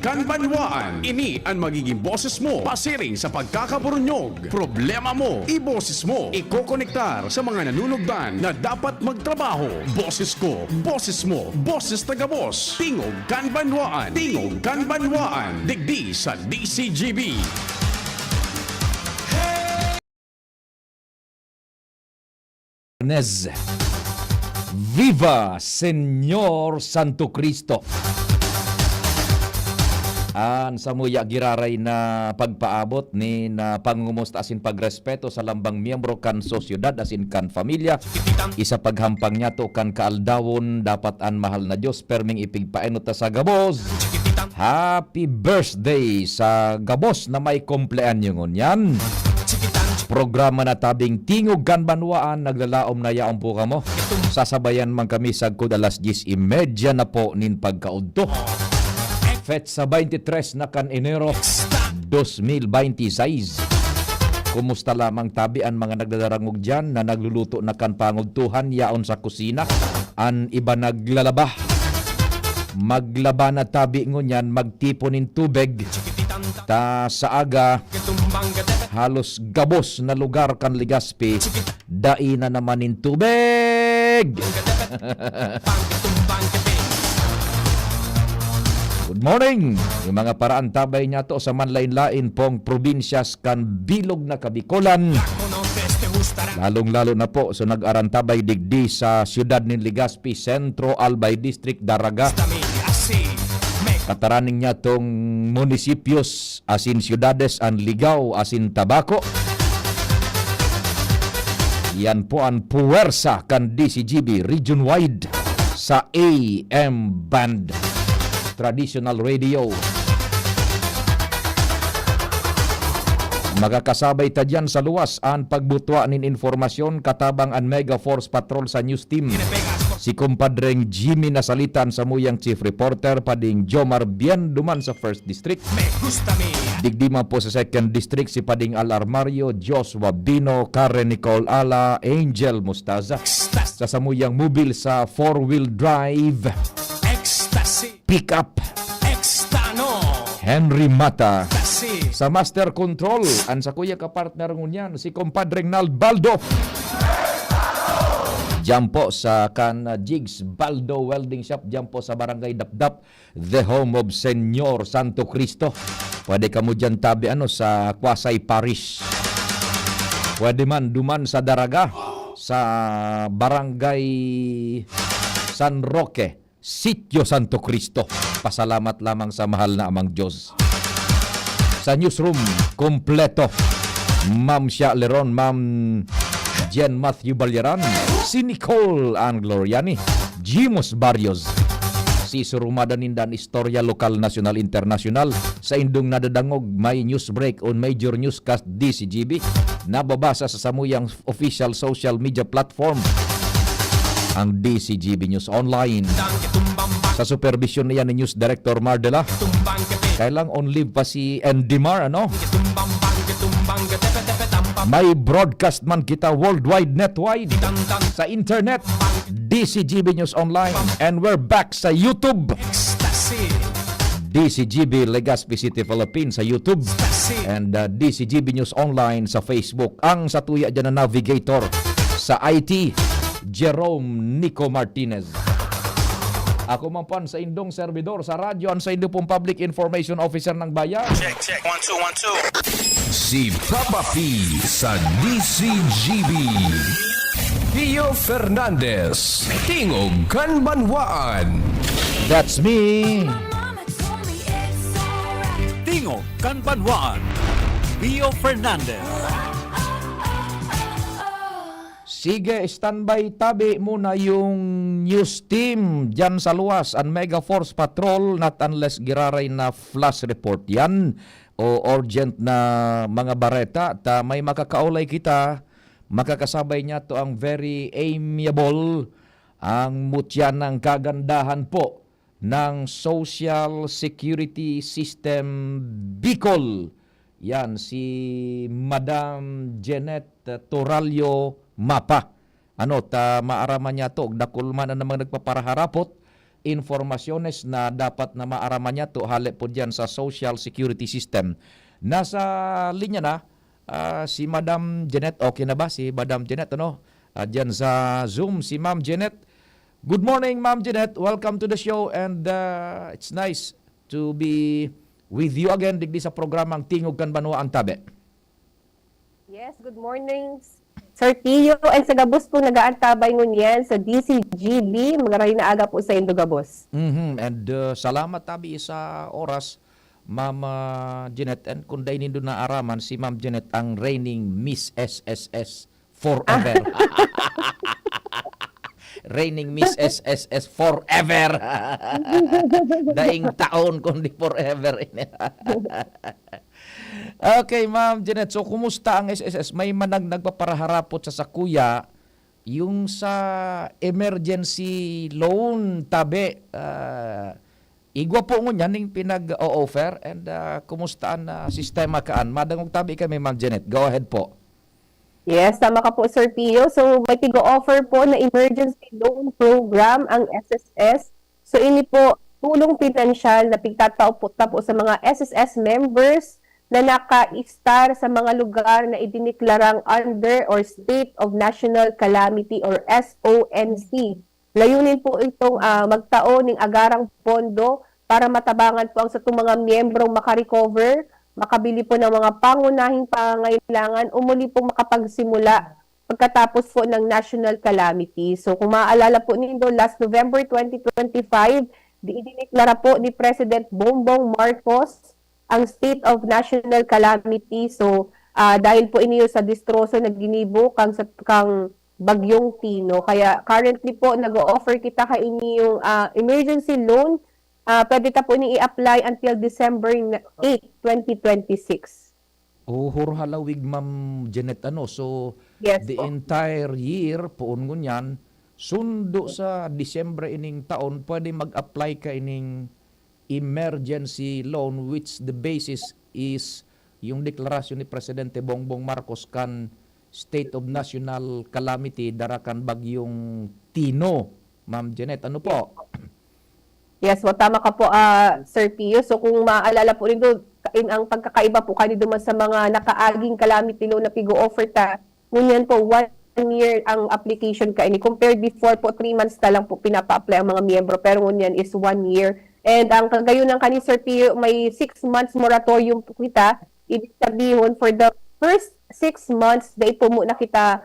Kanbanwaan. Ini ang magiging boses mo pasiring sa pagkakaburunyog. Problema mo, iboses mo. Ikokonektar sa mga nanunugdan na dapat magtrabaho. Boses ko, boses mo, boses taga-boss. Tingog Kanbanwaan. Tingog Kanbanwaan. Digdi sa DCGB. Viva Señor Santo Cristo. An samuya giraray na pagpaabot ni na pangumusta asin pagrespeto sa lambang miyembro kan sosyedad asin kan familia. Isa paghampang niya to kan kaaldawon dapat an mahal na Diyos perming ipigpaenot ta sa gabos. Happy birthday sa gabos na may kumpleanyo ngunyan. Programa na tabing Tingog Kanbanwaan, naglalaom na yaong po kamo. Sasabayan man kami sagkod alas 10:30 na po nin pagkaudto. Fet sa 23 na kan Enero 2026. Kumusta lamang tabi ang mga nagdadarangog dyan na nagluluto na kan pangudtuhan yaon sa kusina. An iba naglalaba. Maglaba na tabi ngunyan, magtiponin tubig. Ta sa aga halos gabos na lugar kan Legazpi, dai na naman in tubig. Good morning. Yung mga paraan tabay niya to sa manlain-lain pong probinsyas kan bilog na Kabikolan. Lalong-lalo na po so nag-arantabay digdi sa siyudad ni Legazpi, Sentro, Albay District, Daraga. Kataraning niya tong munisipios asin siyudades an Ligaw asin Tabaco. Yan po ang puwersa kan DCGB region-wide sa AM band traditional radio. Magakasabay ta dyan sa luwas ang pagbutwa nin informasyon katabang ang Mega Force Patrol sa news team. Si kumpadreng Jimmy nasalitan sa muyang chief reporter pading Jomar Bien duman sa 1st District. Digdima po sa 2nd District si pading Alarmario, Joshua Bino, Karen Nicole Ala, Angel Mustaza. Sa samuyang mobil sa 4-wheel drive, pick up, Henry Mata. Sa Master Control, ang sa kuya ka-partner ngunyan, si kumpadreng Nalbaldo. Diyan po sa kan Jigs Baldo Welding Shop, diyan po sa Barangay Dapdap, the home of Señor Santo Cristo. Pwede ka mo dyan tabi sa Kwasay Parish. Pwede man duman sa Daraga, sa Barangay San Roque, Sitio Santo Cristo. Pasalamat lamang sa mahal na amang Diyos. Sa newsroom, kompleto. Ma'am Shia Leron, Ma'am Jen Matthew Balyaran, si Nicole Angloriani, Jimos Barrios, si Surumadanin dan Istorya Lokal, National, International. Sa indong nadadangog, may news break on major newscast DCGB. Nababasa sa samuyang official social media platform, ang DCGB News Online. Sa supervision niya ni News Director Mardela. Kailang on leave pa si Endimar, May broadcast man kita worldwide, netwide, sa internet, DCGB News Online. And we're back sa YouTube. DCGB Legazpi City, Philippines sa YouTube. And DCGB News Online sa Facebook. Ang satuya dyan na navigator sa IT, Jerome Nico Martinez. Ako man pan sa indong servidor sa radyo sa indong pong Public Information Officer ng bayan. Check. 1, 2, 1, 2. Si Papa P sa DCGB. Pio Fernandez, Tingog Kanbanwaan. That's me. Tingog Kanbanwaan, Pio Fernandez. Sige, standby tabi muna yung news team dyan sa luwas. Ang Mega Force Patrol, not unless giraray na flash report yan o urgent na mga bareta. Ta may makakaulay kita, makakasabay niya to ang very amiable, ang mutya ng kagandahan po ng Social Security System Bicol. Yan, si Madam Janet Toralio Mapa. Maaraman niya to, dakulman na naman nagpaparaharapot informasyones na dapat na maaraman niya to hali po dyan sa Social Security System. Nasa linya na si Madam Janet. Okay na ba si Madam Janet? Ano? Dyan sa Zoom si Ma'am Janet. Good morning, Ma'am Janet. Welcome to the show and it's nice to be with you again digdi sa programang Tingog kan Banwaan Tabe. Yes, good morning, Sir Tio. And sa Gabos po nagaantabay ngunyan sa DCGB. Magaray na aga po sa Indo Gabos. And salamat tabi sa oras, Ma'am Janet. And kung dahil nindo na araman, si Ma'am Janet ang reigning Miss SSS forever. Reigning Miss SSS forever. Daing taon kundi forever. Okay, Ma'am Janet. So, kumusta ang SSS? May nagpaparaharapot sa sakuya yung sa emergency loan tabi. Igwa po ngunyan yung pinag-o-offer and kumusta ang sistema kaan? Madangog tabi kami, Ma'am Janet. Go ahead po. Yes, tama ka po, Sir Tio. So, may tigo-offer po na emergency loan program ang SSS. So, ini po tulong pinansyal na pigtatao po sa mga SSS members na naka-istar sa mga lugar na idiniklarang under or State of National Calamity or SONC. Layunin po itong magtao ng agarang pondo para matabangan po ang sa itong mga miyembrong makarecover, makabili po ng mga pangunahing pangangailangan o muli po makapagsimula pagkatapos po ng national calamity. So kung maaalala po ninyo, last November 2025, idiniklara po ni President Bongbong Marcos ang State of National Calamity. So, dahil po iniyo sa distroso na ginibo kang bagyong Tino. Kaya currently po, nag-o-offer kita inyong emergency loan. Pwede ta po i-apply until December 8, 2026. Oh, halawig, Ma'am Janet. So, Yes the po. entire year, poon ngunyan, sundo sa Disyembre ining taon, pwede mag-apply ka ining emergency loan which the basis is yung deklarasyon ni Presidente Bongbong Marcos kan State of National Calamity darakan bagyong Tino. Ma'am Janet, ano po? Yes, tama ka po, Sir Pio. So kung maaalala po rin doon, ang pagkakaiba po kanino man sa mga nakaaging calamity loan na pigo-offer ta, ngunyan po 1 year ang application ka ini. Compared before po, 3 months na lang po pinapa-apply ang mga miyembro, pero ngunyan is 1 year. And ang kagayon ng kani Sir Pio, may 6 months moratorium po kita. Ibig sabihin, for the first 6 months, dahil po muna kita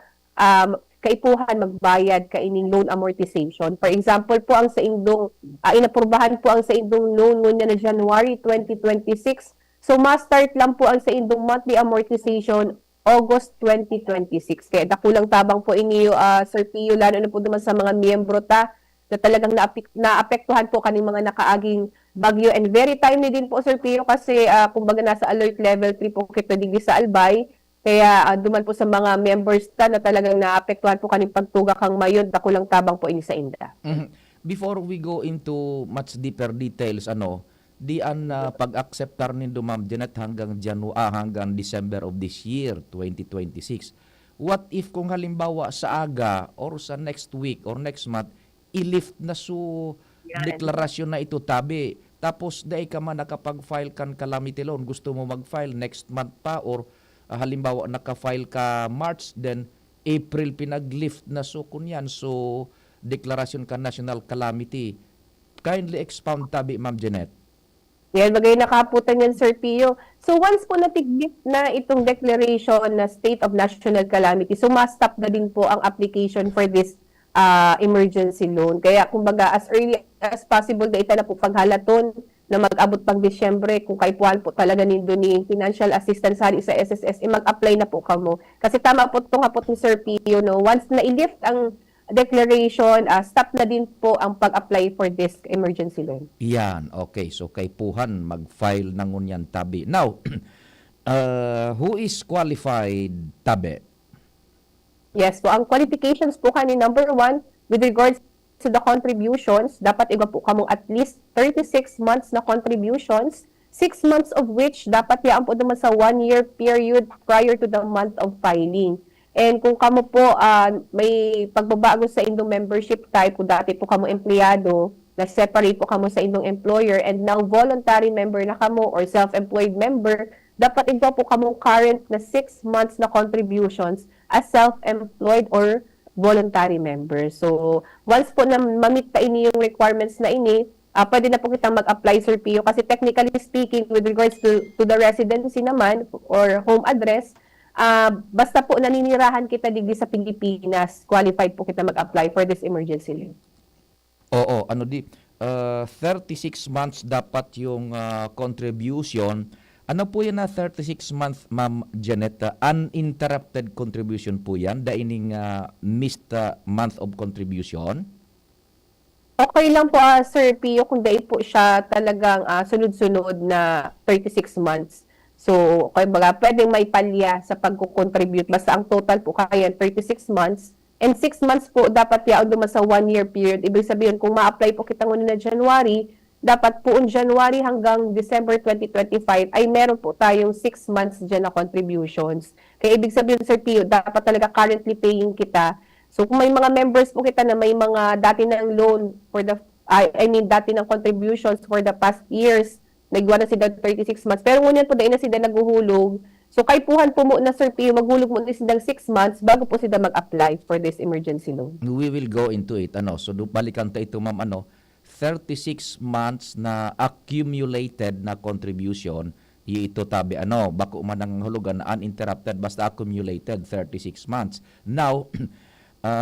kaipuhan magbayad kaining loan amortization. For example po, ang sa indong, inaprubahan po ang sa indong loan ngunyan na January 2026. So, ma-start lang po ang sa indong monthly amortization August 2026. Kaya dakulang tabang po iniyo, Sir Pio, lalo na po naman sa mga miyembro ta, na talagang naapektuhan po kaning mga nakaaging bagyo. And very timely din po, Sir Pio, kasi kumbaga nasa alert level 3 po kita digdi sa Albay. Kaya duman po sa mga members ta na talagang naapektuhan po kaning pagtuga kang mayon, dakulang tabang po ini sa inda. Before we go into much deeper details, di an pag-acceptar nindo, Ma'am Janet, hanggang December of this year, 2026. What if kung halimbawa sa aga or sa next week or next month, i-lift na deklarasyon na ito tabi. Tapos dahil ka man nakapag-file kan calamity loan, gusto mo mag-file next month pa or halimbawa naka-file ka March, then April pinag-lift na kunyan. So, deklarasyon ka national calamity. Kindly expound tabi, Ma'am Janet. Yan, bagay nakaputan yan, Sir Pio. So, once po natigit na itong declaration na State of National Calamity, so ma-stop na din po ang application for this emergency loan. Kaya, kumbaga, as early as possible, daita na po paghalaton na mag-abot pang Disyembre, kung kaipuan po talaga nindo ni financial assistance sa SSS, mag-apply na po kamo. Kasi tama po itong hapot ni Sir Pio, no? Once na i-lift ang declaration, stop na din po ang pag-apply for this emergency loan. Yan, okay. So, kaipuhan mag-file ng unyan tabi. Now, who is qualified tabi? Yes, so ang qualifications po kani number 1, with regards to the contributions, dapat iba po kamong at least 36 months na contributions, 6 months of which dapat yaan po naman sa 1-year period prior to the month of filing. And kung kamo po may pagbabago sa indong membership type, kung dati po kamo empleyado, na-separate po kamo sa inyong employer and now voluntary member na kamo or self-employed member, dapat ito po kamo current na 6 months na contributions as self-employed or voluntary member. So, once po na ma-meet ta ini yung requirements na ini, pwede na po kitang mag-apply, Sir Pio, kasi technically speaking, with regards to the residency naman or home address, basta po naninirahan kita digdi sa Pilipinas, qualified po kita mag-apply for this emergency leave. Oo, 36 months dapat yung contribution. Ano po yan na 36 month, Ma'am Janet? Uninterrupted contribution po yan, daining missed month of contribution? Okay lang po, Sir Pio, kung dahil po siya talagang sunod-sunod na 36 months. So, kaya baga, pwedeng may palya sa pagkukontribute. Basta ang total po kaya 36 months. And 6 months po dapat yaon duman sa 1-year period. Ibig sabihin, kung ma-apply po kita muna na January, dapat po January hanggang December 2025 ay meron po tayong 6 months dyan na contributions. Kaya ibig sabihin, Sir Pio, dapat talaga currently paying kita. So kung may mga members po kita na may mga dati ng loan for the, dati ng contributions for the past years, nagwa na sila 36 months. Pero ngunyan po dahil na sila naguhulog. So kay puhan po muna, Sir Pio, maghulog muna silang 6 months bago po sila mag-apply for this emergency loan. We will go into it. So balikan ta ito, Ma'am, 36 months na accumulated na contribution, ito tabi, bako man ang hulugan na uninterrupted, basta accumulated 36 months. Now,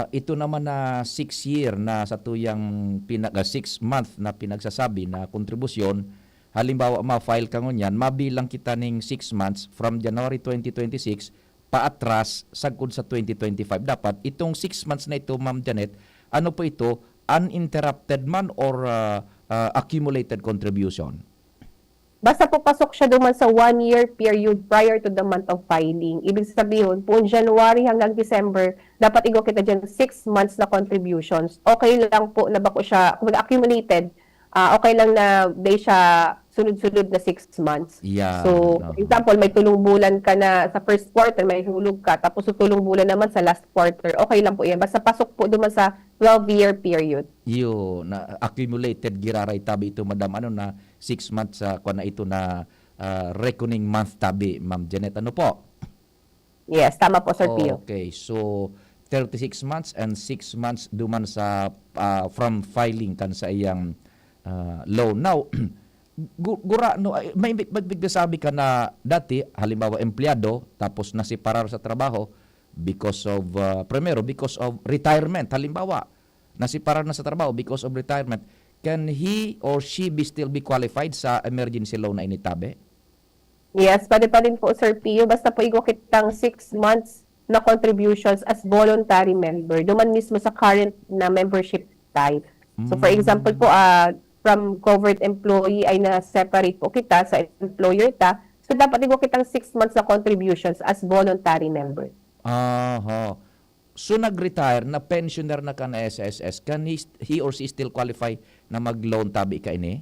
ito naman na 6 year na sa tuyang 6 month na pinagsasabi na kontribusyon, halimbawa ma-file ka ngunyan, mabilang kita ning 6 months from January 2026 paatras sagkod sa 2025. Dapat itong 6 months na ito, Ma'am Janet, ano po ito, uninterrupted man or accumulated contribution? Basta po pasok siya duman sa 1-year period prior to the month of filing. Ibig sabihin, po January hanggang December, dapat igo kita dyan 6 months na contributions. Okay lang po na bako siya, kung accumulated, okay lang na day siya sunod-sunod na 6 months. Yeah, So, for example, may tulong bulan ka na sa first quarter, may hulog ka, tapos yung tulong bulan naman sa last quarter, okay lang po yan. Basta pasok po duman sa 12-year period. Na accumulated giraray tabi ito, Madam, na 6 months kwa na ito na reckoning month tabi, Ma'am Janet, po? Yes, tama po, Sir Pio. Okay, so 36 months and 6 months duman sa from filing kan sa iyang loan. Now, may magsabi ka na dati, halimbawa empleyado, tapos nasiparar sa trabaho because of, because of retirement. Halimbawa, nasiparar na sa trabaho because of retirement. Can he or she still be qualified sa emergency loan na initabi? Yes, pwede pa rin po, Sir Pio. Basta po igo kitang 6 months na contributions as voluntary member. Duman mismo sa current na membership type. So, for example po, from covered employee ay na-separate po kita sa employer ta. So, dapat igo kitang 6 months na contributions as voluntary member. So, nag-retire, na pensioner na ka na SSS, can he or she still qualify na mag-loan tabi ka ini?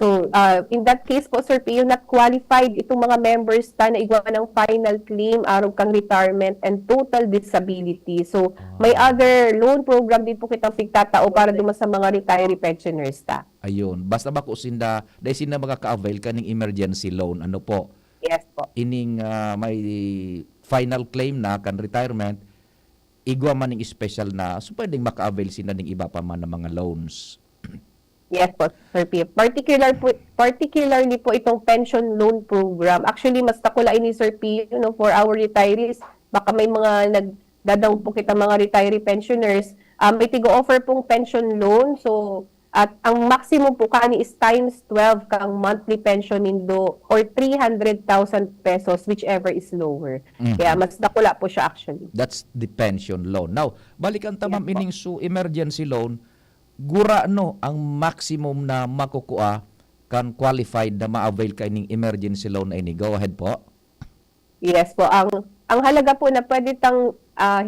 So, in that case po, Sir Pio, not qualified itong mga members ta na igwa ng final claim, araw kang retirement and total disability. So, may other loan program din po kitang pigtatao para duman sa mga retiree pensioners ta. Ayun. Basta ba ko sinda, dahil sinda makaka-avail ka ng emergency loan, po? Yes po. Ining may final claim na kan retirement, igwa man ng special na, so pwedeng maka-avail sila ng iba pa man ng mga loans. Yes po, Sir P. Particularly po itong pension loan program. Actually, mas takula ini, Sir P, for our retirees. Baka may mga nagdadaw po kita mga retiree pensioners. May tigo-offer pong pension loan. So, at ang maximum po kani is times 12 kang monthly pension nindo or 300,000 pesos, whichever is lower. Kaya mas takula po siya actually. That's the pension loan. Now, balikan tamam ining su emergency loan, gura ang maximum na makukuha kan qualified na ma-avail ka ining emergency loan na ini. Go ahead po. Yes po. Ang halaga po na pwede tang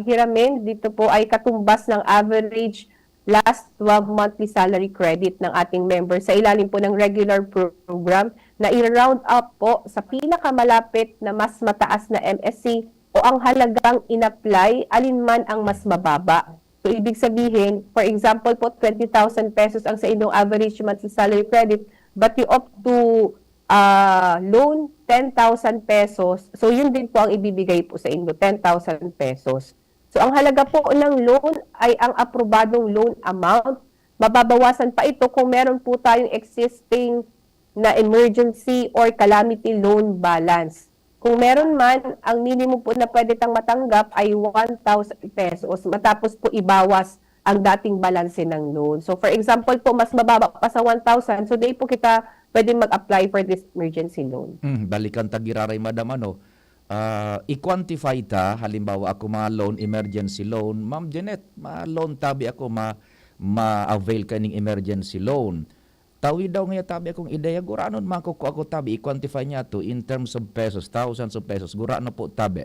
hiramin dito po ay katumbas ng average last 12 monthly salary credit ng ating member sa ilalim po ng regular program na i-round up po sa pinakamalapit na mas mataas na MSC o ang halagang in-apply alinman ang mas mababa. So, ibig sabihin, for example po, 20,000 pesos ang sa inyong average monthly salary credit, but you opt to loan 10,000 pesos. So, yun din po ang ibibigay po sa inyo, 10,000 pesos. So, ang halaga po ng loan ay ang aprobadong loan amount. Mababawasan pa ito kung meron po tayong existing na emergency or calamity loan balance. Kung meron man, ang minimum po na pwede tang matanggap ay 1,000 pesos. Matapos po ibawas ang dating balanse ng loan. So for example po, mas mababa pa sa 1,000, so di po kita pwede mag-apply for this emergency loan. Balikan tagiraray, madam, ano, i-quantify ta, halimbawa ako mga loan, emergency loan, Ma'am Janet, ma-loan tabi ako, ma-avail ka ng emergency loan. Tawi daw nga tabi akong ideya, guranon makukuha ako tabi, i-quantify niya to in terms of pesos, thousands of pesos, gurano po tabi.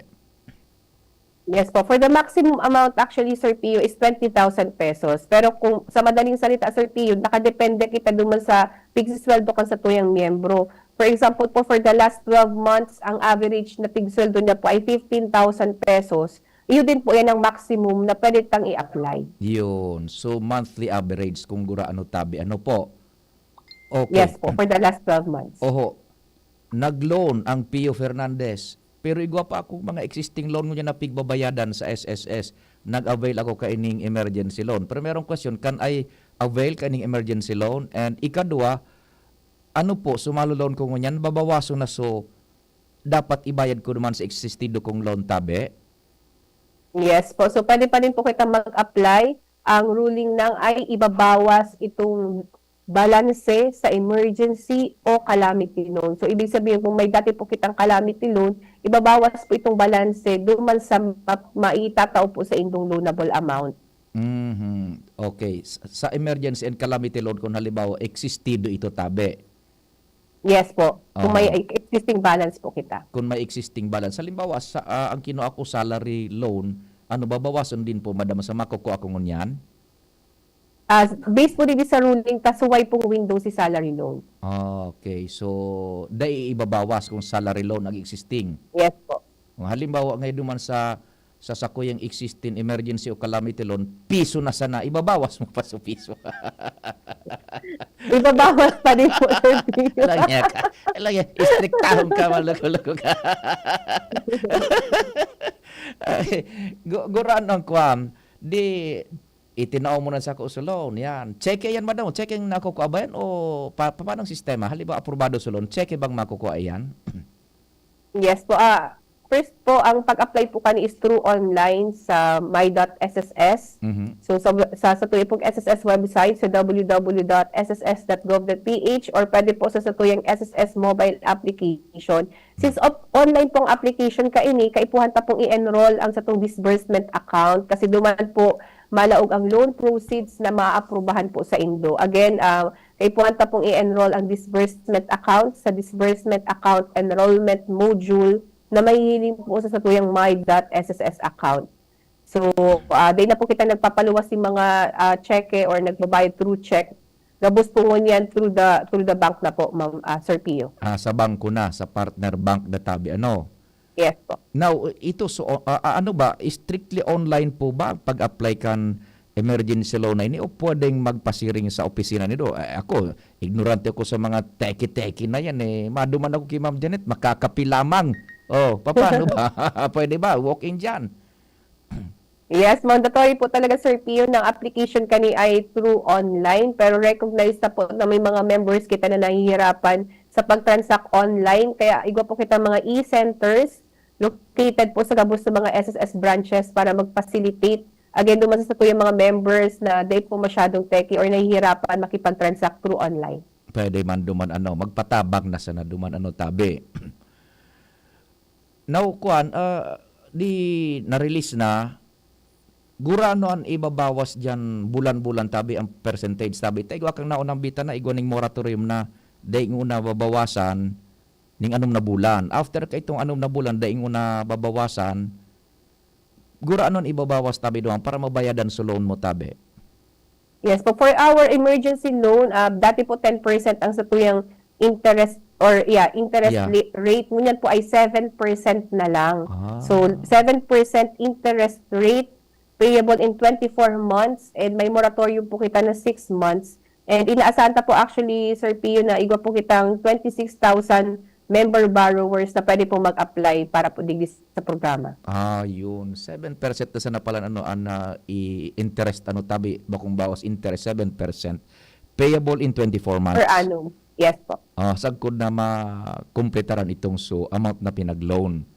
Yes po, for the maximum amount actually, Sir Pio, is 20,000 pesos. Pero kung sa madaling salita, Sir Pio, nakadepende kita duman sa pigsisweldo ka sa tuyang miyembro. For example po, for the last 12 months, ang average na pigsweldo niya po ay 15,000 pesos. Iyon din po yan ang maximum na pwede tang i-apply. Yun, so monthly average kung guraano tabi, ano po? Okay. Yes po, for the last 12 months. Oho, nag-loan ang Pio Fernandez, pero igwa pa ako mga existing loan mo niya na pigbabayadan sa SSS. Nag-avail ako kaining emergency loan. Pero merong question, can I avail kaining emergency loan? And ikadua, ano po, sumalo loan ko ngunyan, babawaso na so, dapat ibayad ko naman sa existido kong loan tabi? Yes po, so pwede pa rin po kita mag-apply. Ang ruling nang ay ibabawas itong balanse sa emergency o calamity loan. So, ibig sabihin, kung may dati po kitang calamity loan, ibabawas po itong balanse duman sa maitatao po sa inyong loanable amount. Okay. Sa emergency and calamity loan, kung halimbawa, existido ito tabi. Yes po, kung may existing balance po kita. Kung may existing balance. Halimbawa, ang kinuha ko salary loan, ano, babawasan din po, madam, sa makukuha ko ngunyan? Based po din sa ruling, kasuway pong window si salary loan. Okay. So, dahil ibabawas kung salary loan ang existing. Yes po. Kung halimbawa, ngayon duman sa sakuyang existing emergency o calamity loan, piso na sana, ibabawas mo pa sa piso. Ibabawas pa din po. Langya ka. Langya, istriktahon ka, maloko-loko ka. Guraan ang kwam, di itinao mo na sa kausulon. Yan. Check yan, madam. Check yung nakukuha ba yan? O paano ang sistema? Halimbawa, aprobado sulon. Check bang makukuha yan? Yes po. First po, ang pag-apply po kani is through online sa my.sss. So, sa tuyong pong SSS website, sa www.sss.gov.ph or pwede po sa tuyong SSS mobile application. Since online pong application kaipuhan ta pong i-enroll ang sa itong disbursement account kasi duman po malaog ang loan proceeds na maaprubahan po sa Indo. Again, kaipuhan ta pong i-enroll ang disbursement account sa disbursement account enrollment module na may hiling po sa tuyang my.sss account. So, day na po kita nagpapaluwas yung mga cheque or nagbabayad through check. Gabos po ngunyan through the bank na po, Ma'am Sir Pio. Sa bangko na, sa partner bank na tabi, ano? Yes po. Now, ito, so, ano ba, strictly online po ba pag-apply kan emergency loan na ini o pwedeng magpasiring sa opisina nito? Ako, ignorante ako sa mga teki-teki na yan eh. Maduman ako kay Ma'am Janet, makakapi lamang. Paano ba? Pwede ba? Walk-in dyan. Yes, mandatory po talaga, Sir Pio, ng application kani ay through online. Pero recognize na po na may mga members kita na nahihirapan sa pag-transact online. Kaya igwa po kita mga e-centers located po sa gabos sa mga SSS branches para mag-facilitate. Again, duman sa tuyang mga members na di po masyadong techie or nahihirapan makipag-transact through online. Pwede man duman magpatabang na sana duman tabi. Now, kuan, di na-release na, gurano ang ibabawas dyan bulan-bulan tabi ang percentage tabi. Tayo kang naunang bita na igwaning moratorium na daing una babawasan ning anom na bulan. After kay itong anom na bulan, daing una babawasan, gurano ang ibabawas tabi doon para mabayadan sa loan mo tabi. Yes, so for our emergency loan, dati po 10% ang sa tuyang interest or interest rate mo po ay 7% na lang. So 7% interest rate payable in 24 months and may moratorium po kita na 6 months. And inaasahan ta po actually, Sir Pio, na igwa po kitang 26,000 member borrowers na pwede po mag-apply para po digdi sa programa. Yun. 7% na sana pala i-interest tabi bakong bawas interest 7% payable in 24 months. Per annum. Yes po. Sagkod na makumpletaran itong amount na pinag-loan.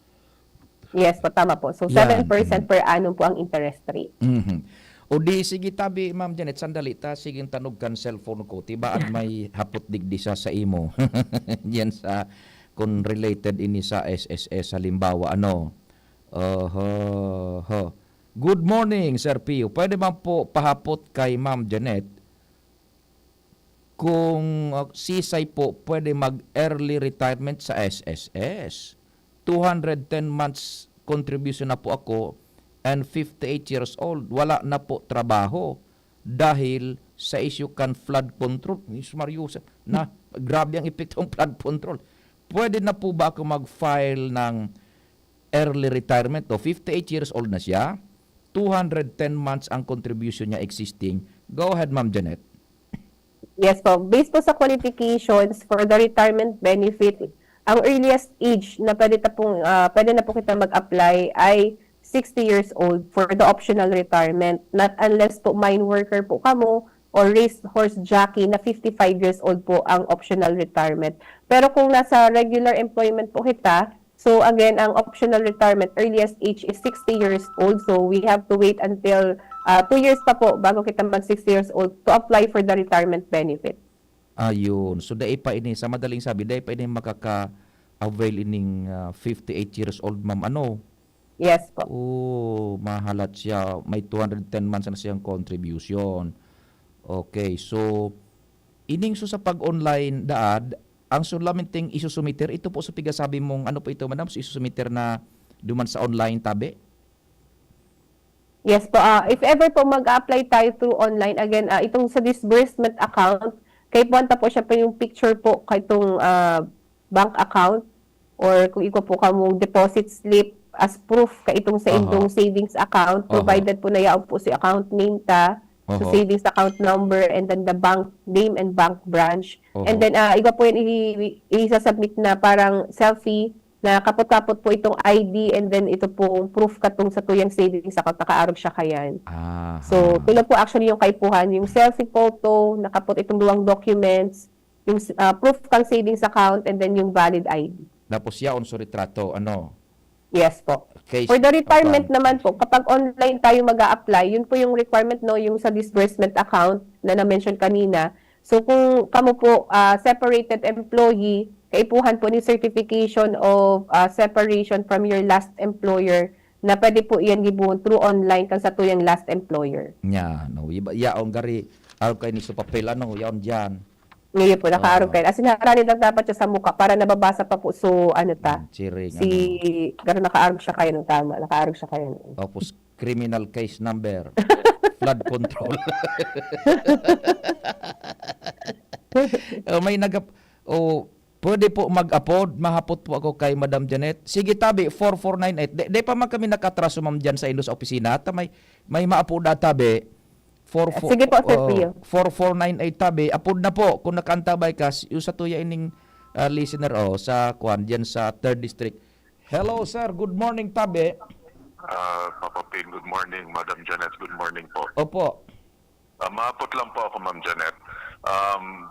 Yes po, tama po. So, Yan. 7% per annum po ang interest rate. Mhm. O di, sige tabi, Ma'am Janet, sandali ta, sige tanog kan cellphone ko. Tibaan may hapot digdi sa imo. Yan sa, kung related ini sa SSS, halimbawa, Good morning, Sir Pio. Pwede man po pahapot kay Ma'am Janet kung sisay po pwede mag-early retirement sa SSS. 210 months contribution na po ako and 58 years old. Wala na po trabaho dahil sa issue kan flood control. Marius, grabe ang epekto ng flood control. Pwede na po ba ako mag-file ng early retirement? 58 years old na siya. 210 months ang contribution niya existing. Go ahead, Ma'am Janet. Yes po. Based po sa qualifications for the retirement benefit, ang earliest age na pwede na po kita mag-apply ay 60 years old for the optional retirement. Not unless po mine worker po kamo or race horse jockey na 55 years old po ang optional retirement. Pero kung nasa regular employment po kita, so again, ang optional retirement earliest age is 60 years old. So we have to wait until 2 years pa po bago kita mag 60 years old to apply for the retirement benefit. Ayun. So, dahil pa ini, sa madaling sabi, dahil pa ini makaka-avail ining 58 years old, ma'am. Yes po. Mahalat siya. May 210 months na siyang contribution. Okay. So, ining sa pag-online daad, ang sulaminting isusumiter, ito po sa pigasabi mong, ano po ito, madam? So, isusumiter na duman sa online tabi? Yes po. If ever po mag-apply tayo through online, again, itong sa disbursement account, kay puwanta po siya pa yung picture po kay itong bank account or kung iko po kamong deposit slip as proof ka itong sa indong savings account, provided po na yaon po si account name ta, so savings account number, and then the bank name and bank branch. And then, iba po yun i-submit na parang selfie na kapot-kapot po itong ID and then ito po proof katong sa tuyang savings account, nakaarog siya kayan. So, tulad po actually yung kaipuhan, yung selfie photo, nakapot itong duwang documents, yung proof kang savings account, and then yung valid ID. Tapos yaon sa retrato, Yes po. Case For the retirement account. naman po, kapag online tayo mag-a-apply, yun po yung requirement, yung sa disbursement account na na-mention kanina. So, kung kamo po separated employee, kaipuhan po ni certification of separation from your last employer na pwede po iyan gibuhon through online kan sa tuyang last employer. Yaon gari, kay ni sa papel, yaon dyan. Ngayon po, nakaarog kayo. As in, nakarali lang dapat siya sa mukha para nababasa pa po. So, Chiring, gano'n nakaarog siya kayo ng tama. Nakaarog siya kayo. Tapos, criminal case number. Flood control. Pwede po mag-upload. Mahapot po ako kay Madam Janet. Sige tabi, 4498. Di pa man kami nakatraso, ma'am, dyan sa ilo sa opisina. May ma-upload na tabi. Sige po, Sir Pio. 4498 tabi. Upload na po. Kung nakantabay ka, yung sa tuya ining listener sa Kwan, dyan sa 3rd District. Hello, sir. Good morning, tabi. Papa Pin, good morning. Madam Janet, good morning po. Opo. Maapot lang po ako, Ma'am Janet.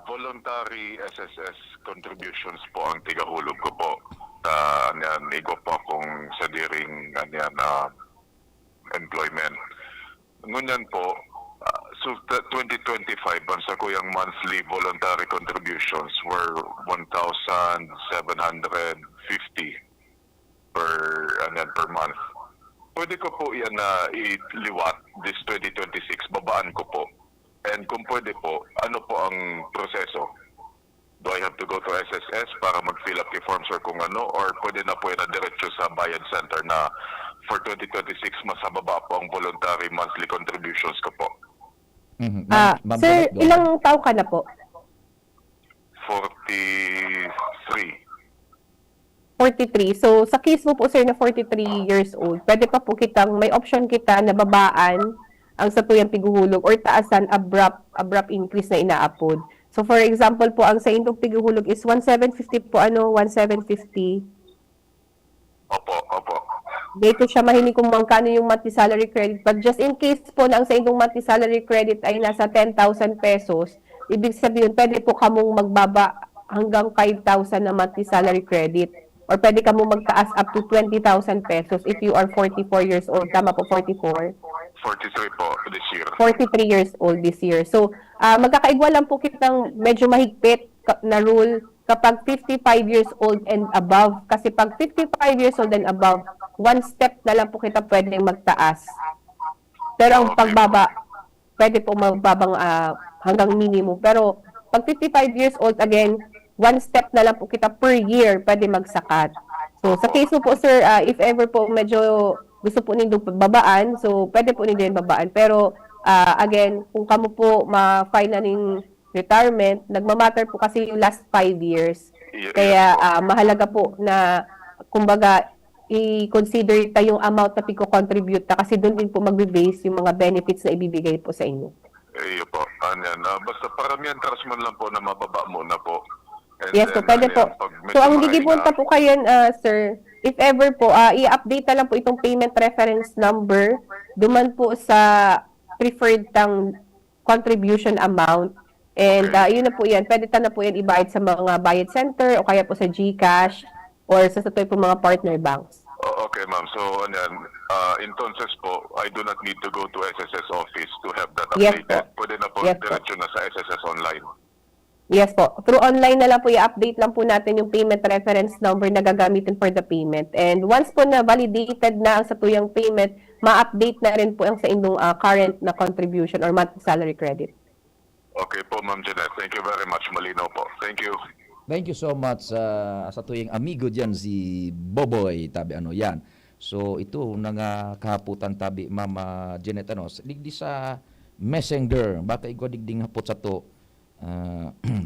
Voluntary SSS contributions po ang tigahulog ko po. Igo po akong sa diring employment. Ngunyan po, so 2025, ang sa kuyang monthly voluntary contributions were 1,750 per month. Pwede ko po yan na iliwat this 2026, babaan ko po. And kung pwede po, ano po ang proseso? Do I have to go to SSS para mag-fill up yung forms or kung ano? Or pwede na po yan na diretso sa Bayad Center na for 2026, mas mababa po ang voluntary monthly contributions ko po? Sir, ilang taon ka na po? 43. 43. So, sa case mo po, sir, na 43 years old, pwede pa po kitang, may option kita na babaan ang satuyang piguhulog or taasan abrupt increase na inaapod. So, for example po, ang sa indong piguhulog is 1,750 po, 1,750. Opo. Dito siya mahiling kung magkano yung monthly salary credit. But just in case po na ang sa indong monthly salary credit ay nasa 10,000 pesos, ibig sabihin, pwede po kamong magbaba hanggang 5,000 na monthly salary credit. Or pwede ka mo magtaas up to 20,000 pesos if you are 44 years old. Tama po, 44? 43 po this year. 43 years old this year. So, magkakaigwa lang po kitang medyo mahigpit na rule kapag 55 years old and above. Kasi pag 55 years old and above, one step na lang po kita pwedeng magtaas. Pero ang pagbaba, pwede po magbabang hanggang minimum. Pero pag 55 years old, again, one step na lang po kita per year pwede magsakat. So, sa case mo po, sir, if ever po medyo gusto po nindo babaan, so pwede po nindo yung babaan. Pero, again, kung kamo po ma-file na ng retirement, nagmamatter po kasi yung last 5 years. Kaya, mahalaga po na, kumbaga, i-consider yung amount na pico-contribute na kasi doon din po magbe-base yung mga benefits na ibibigay po sa inyo. Iyo po. Anyan. Basta paramihan trasman lang po na mababa muna po. And Yes, so then, pwede po. pag medyo So, ang mahinga, gigipunta po kayo, sir, if ever po, i-update na lang po itong payment reference number, duman po sa preferred tang contribution amount. And yun na po yan. Pwede na po yan ibayad sa mga bayad center o kaya po sa GCash or sa satoy po mga partner banks. Okay, ma'am. So, anyan, entonces po, I do not need to go to SSS office to have that Yes, updated. po. Pwede na po, Yes, po. diretso na sa SSS online. Yes po. Through online na lang po, i-update lang po natin yung payment reference number na gagamitin for the payment. And once po na validated na ang satuyang payment, ma-update na rin po ang sa inyong current na contribution or monthly salary credit. Okay po, Ma'am Jeanette. Thank you very much. Malinaw po. Thank you. Thank you so much sa tuyong amigo diyan si Boboy tabi yan. So ito kahaputan tabi Mama Janet digdi sa Messenger baka igwadigding hapot sa to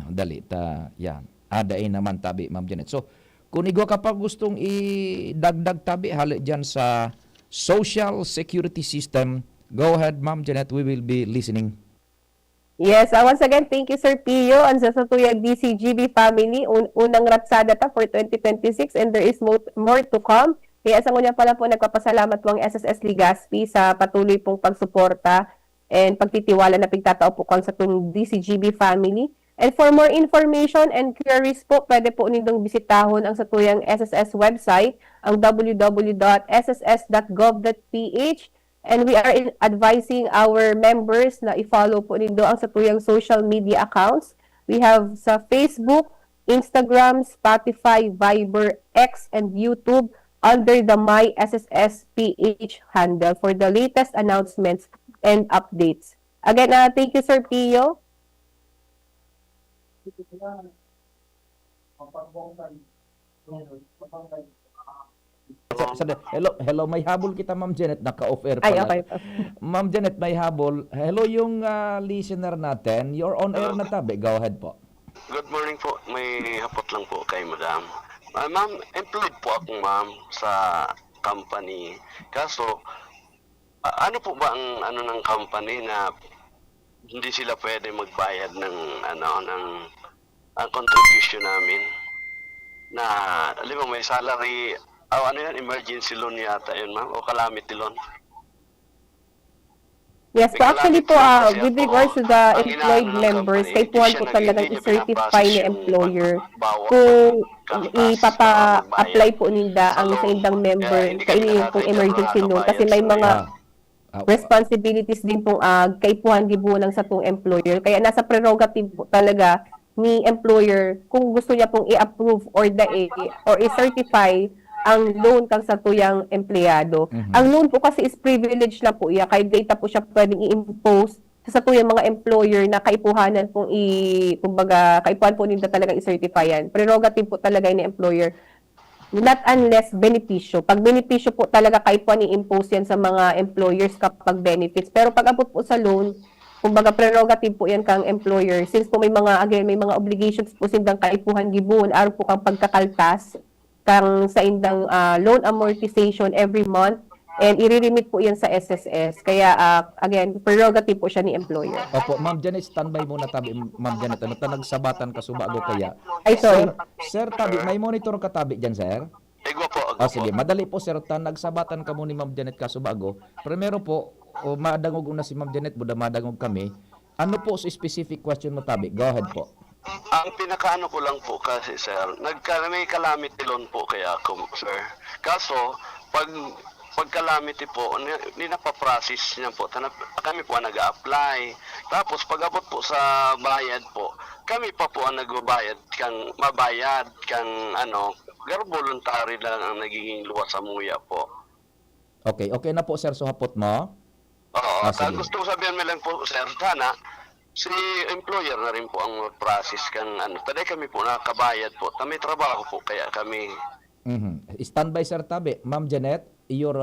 dali ta yan. Adain naman tabi Ma'am Janet. So kung igwa kapag gustong idagdag tabi hali diyan sa Social Security System, go ahead Ma'am Janet, we will be listening. Yes, once again, thank you Sir Pio and sa satuyang DCGB family. Unang ratsada ta for 2026 and there is more to come. Kaya sa ngunya pala po nagpapasalamat po ang SSS Legazpi sa patuloy pong pagsuporta and pagtitiwala na pigtatao po kang sa itong DCGB family. And for more information and queries po, pwede po nindong bisitahon ang satuyang SSS website, ang www.sss.gov.ph. And we are advising our members na i-follow po nindo ang satuyang social media accounts. We have sa Facebook, Instagram, Spotify, Viber, X, and YouTube under the My SSS PH handle for the latest announcements and updates. Again, thank you Sir Pio. Hello, may habol kita Ma'am Janet, naka-off-air Ay, pala. okay. Ma'am Janet, may habol. Hello yung listener natin. You're on air na tabi. Go ahead po. Good morning po. May hapot lang po kay Madam. Ma'am, employed po ako ma'am sa company. Kaso, ano po ba ang ng company na hindi sila pwede magbayad ng ang contribution namin na alam mo may salary emergency loan yata yun ma'am o calamity loan. Yes po, actually po, with regards to the employed members, kay po po talagang i-certify ni employer kung ipapa-apply po nila ang sa indang member kainin pong emergency loan kasi may mga responsibilities din pong kaipuhan gibulang sa pong employer. Kaya nasa prerogative po talaga ni employer kung gusto niya pong i-approve or i-certify ang loan kang sa tuyang empleyado. Ang loan po kasi is privilege na po iya. Kaya data po siya pwedeng i-impose sa tuyang mga employer na kaipuhanan pong kumbaga, kaipuhan po nila talaga i-certify yan. Prerogative po talaga ni employer. Not unless benepisyo. Pag benepisyo po talaga kaipuhan i-impose yan sa mga employers kapag benefits. Pero pag abot po sa loan, kumbaga prerogative po yan kang employer. Since po may mga obligations po sindang kaipuhan gibun, araw po kang pagkakaltas, kang sa indang loan amortization every month and i-remit po yan sa SSS. Kaya again, prerogative po siya ni employer. Opo, Ma'am Janet, standby muna tabi, Ma'am Janet. Ano, nagsabatan ka subago kaya? Ay, sorry. Sir, tabi, may monitor ka tabi dyan, sir? Igwa po. O sige, madali po, sir. Nagsabatan ka mo ni Ma'am Janet ka subago. Primero po, madangog una si Ma'am Janet, buda madangog kami. Ano po sa specific question mo, tabi? Go ahead po. Ang pinakaano ko lang po kasi, sir, may calamity loan po kaya ako, sir. Kaso, pag calamity po, ninapaprocess niya po. Kami po ang nag-a-apply. Tapos, pag abot po sa bayad po, kami pa po ang nagbabayad mabayad pero voluntary lang ang nagiging luwas sa muya po. Okay na po, sir. So, hapot mo. Oo. Sige. Gusto ko sabihin mo lang po, sir, sana, si employer na rin po ang process Taday kami po nakabayad po. May trabaho po kaya kami. Standby, sir, tabi. Ma'am Janet, your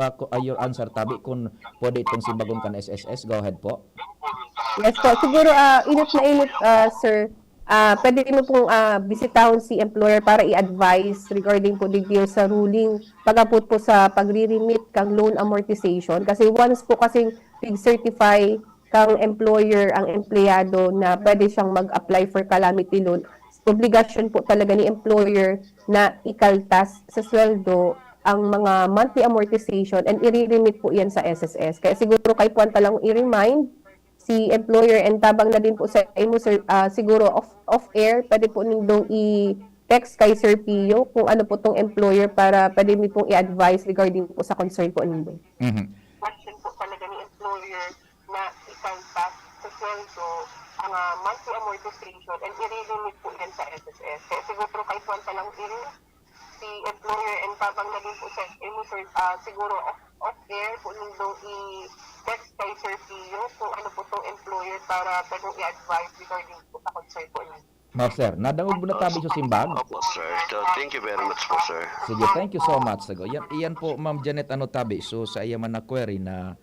answer, tabi, kung pwede itong sibagon kan SSS. Go ahead po. Yes po. Siguro, init na init, sir. Pwede mo pong bisitahon si employer para i-advise regarding po digdiyo sa ruling pagapot po sa pagre-remit kang loan amortization. Kasi once po kasing certify kang employer ang empleyado na pwede siyang mag-apply for calamity loan, obligasyon po talaga ni employer na ikaltas sa sweldo ang mga monthly amortization and i-remit po yan sa SSS. Kaya siguro kay Puanta lang i-remind si employer and tabang na din po sa imo, sir, siguro off-air, pwede po nindong i-text kay Sir Pio kung ano po tong employer para pwede mi pong i-advise regarding po sa concern po nindo. Action po talaga ni employer na ikaltas sa sweldo ang monthly amortization and i-remit po yan sa SSS. Kaya siguro kay Puanta lang si employer and tabang na din po sa imo, sir, siguro off-air po nindong i-text kay Sir Pio kung ano po itong employer para pwedeng i-advise regarding po sa concern po niyo. Ma'am, sir, nadangog mo na tabi sa simbag? Opo, sir. Thank you very much po, sir. Sige, thank you so much. Iyan po, Ma'am Janet, tabi. So, sa iya man na query na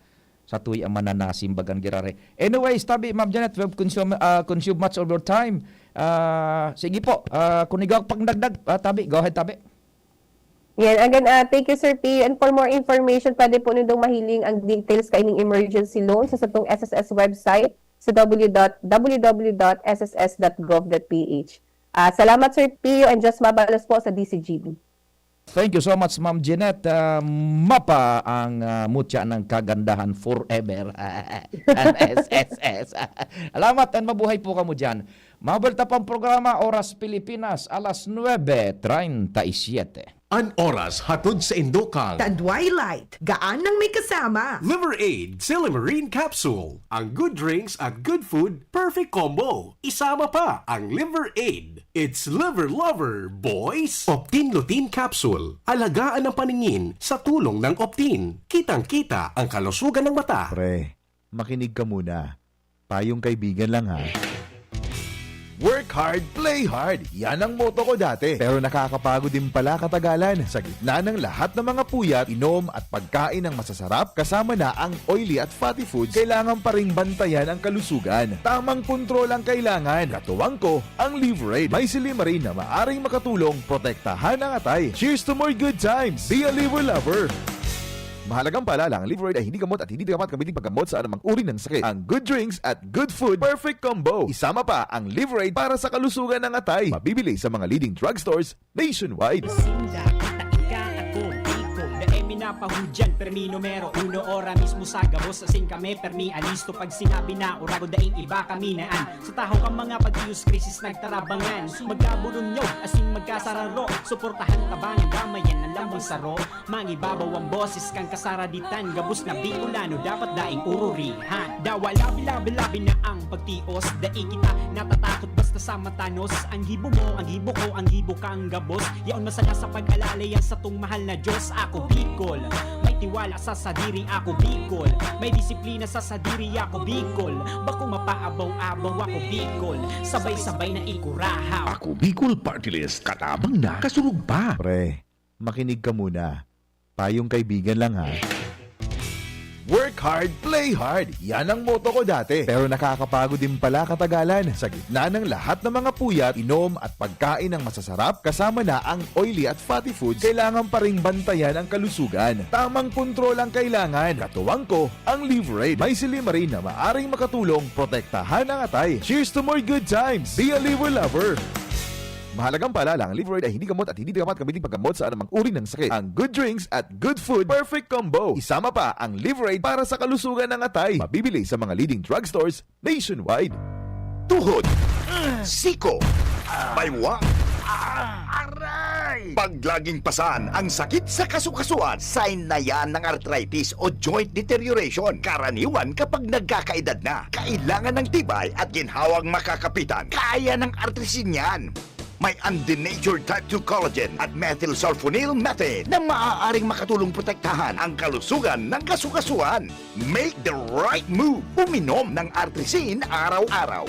sa tuwi ang mananasimbagan girare. Anyways, tabi, Ma'am Janet, we've consumed much of your time. Sige po, kung ikaw pang dagdag, tabi, go ahead, tabi. Yan, again, thank you, Sir P. And for more information, pwede po nindong mahiling ang details kaining emergency loan sa itong SSS website sa www.sss.gov.ph. Salamat, Sir P. And just mabalas po sa DCGB. Thank you so much, Ma'am Janet. Mapa ang mutya ng kagandahan forever. Ang SSS. Alamat and mabuhay po kamo dyan. Mabalta pang programa, Oras Pilipinas, alas 9:37. An oras hatod sa Indokal. Tadwilight, gaan ng may kasama. Liver Aid Silimarine Capsule. Ang good drinks at good food, perfect combo. Isama pa ang Liver Aid. It's liver lover, boys. Optin Lutein Capsule. Alagaan ang paningin sa tulong ng Optin. Kitang-kita ang kalusugan ng mata. Pre, makinig ka muna. Payong kaibigan lang, ha? Work hard, play hard. Yan ang motto ko dati. Pero nakakapagod din pala katagalan. Sa gitna ng lahat ng mga puyat, inom at pagkain ng masasarap, kasama na ang oily at fatty foods, kailangan pa ring bantayan ang kalusugan. Tamang kontrol ang kailangan. Katuwang ko, ang Liver Aid. May Silimarin na maaring makatulong protektahan ang atay. Cheers to more good times. Be a liver lover. Mahalagang paalala, ang Liver Aid ay hindi gamot at hindi dapat gamitin paggamot sa anumang uri ng sakit. Ang good drinks at good food, perfect combo. Isama pa ang Liver Aid para sa kalusugan ng atay. Mabibili sa mga leading drugstores nationwide. Pahudyan, permi numero uno, ora mismo sa gabos, asing kami, permi alisto, pag sinabi na urago daing iba kami naan, sa taho kang mga pag-ius krisis nagtarabangan, magkabulong nyo, asing magkasararo, suportahan tabangan, damayan ng lambang saro, mangibabaw ang boses kang kasaraditan, gabos na biulano, dapat daing ururihan, dawa labi-labi na ang pagtios, daing kita natatakot basta sa matanos, ang gibo mo, ang gibo ko, ang gibo kang gabos, yaon masaya sa pag-alalay yan sa tung mahal na Diyos, ako Bicol. May tiwala sa sadiri ako Bicol. May disiplina sa sadiri ako Bicol. Bako mapaabaw-abaw ako Bicol. Sabay-sabay na ikurahaw. Ako Bicol Party List, katabang na, kasulog pa. Pre, makinig ka muna. Payong kaibigan lang, ha? Work hard, play hard. Yan ang motto ko dati. Pero nakakapagod din pala katagalan. Sa gitna ng lahat ng mga puyat, inom at pagkain ng masasarap, kasama na ang oily at fatty foods, kailangan pa ring bantayan ang kalusugan. Tamang kontrol ang kailangan. Katuwang ko, ang Liverade. May Silimarin na maaring makatulong protektahan ang atay. Cheers to more good times. Be a liver lover. Mahalagang paalala, ang Liverade ay hindi gamot at hindi dapat gamitin paggamot sa anumang uri ng sakit. Ang good drinks at good food, perfect combo. Isama pa ang Liverade para sa kalusugan ng atay. Mabibili sa mga leading drugstores nationwide. Tuhod, siko, baywa, aray! Pag laging pasan ang sakit sa kasukasuan, sign na yan ng arthritis o joint deterioration. Karaniwan kapag nagkakaedad na, kailangan ng tibay at ginhawang makakapitan. Kaya ng artrisin yan. May undenatured type 2 collagen at methylsulfonyl methane na maaaring makatulong protektahan ang kalusugan ng kasukasuan. Make the right move. Uminom ng artrisin araw-araw.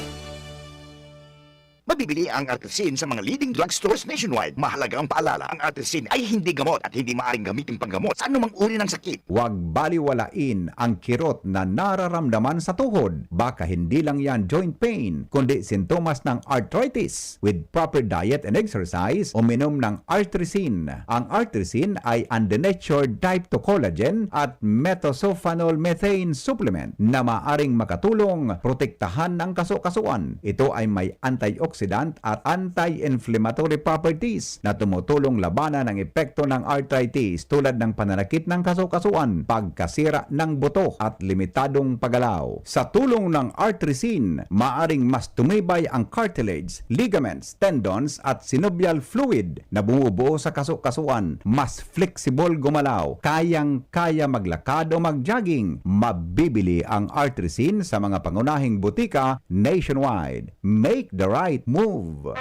Mabibili ang artrisin sa mga leading drugstores nationwide. Mahalaga ang paalala, ang artrisin ay hindi gamot at hindi maaaring gamitin panggamot sa anumang uri ng sakit. Huwag baliwalain ang kirot na nararamdaman sa tuhod. Baka hindi lang yan joint pain, kundi sintomas ng arthritis. With proper diet and exercise, uminom ng artrisin. Ang artrisin ay undenatured type 2 collagen at methylsulfonyl methane supplement na maaring makatulong protektahan ng kasukasuan. Ito ay may antioxidant at anti-inflammatory properties na tumutulong labanan ang epekto ng arthritis tulad ng pananakit ng kasukasuan, pagkasira ng buto at limitadong paggalaw. Sa tulong ng artrisin, maaring mas tumibay ang cartilage, ligaments, tendons at synovial fluid na bumubuo sa kasukasuan. Mas flexible gumalaw, kayang-kaya maglakad o mag-jogging. Mabibili ang artrisin sa mga pangunahing butika nationwide. Make the right move.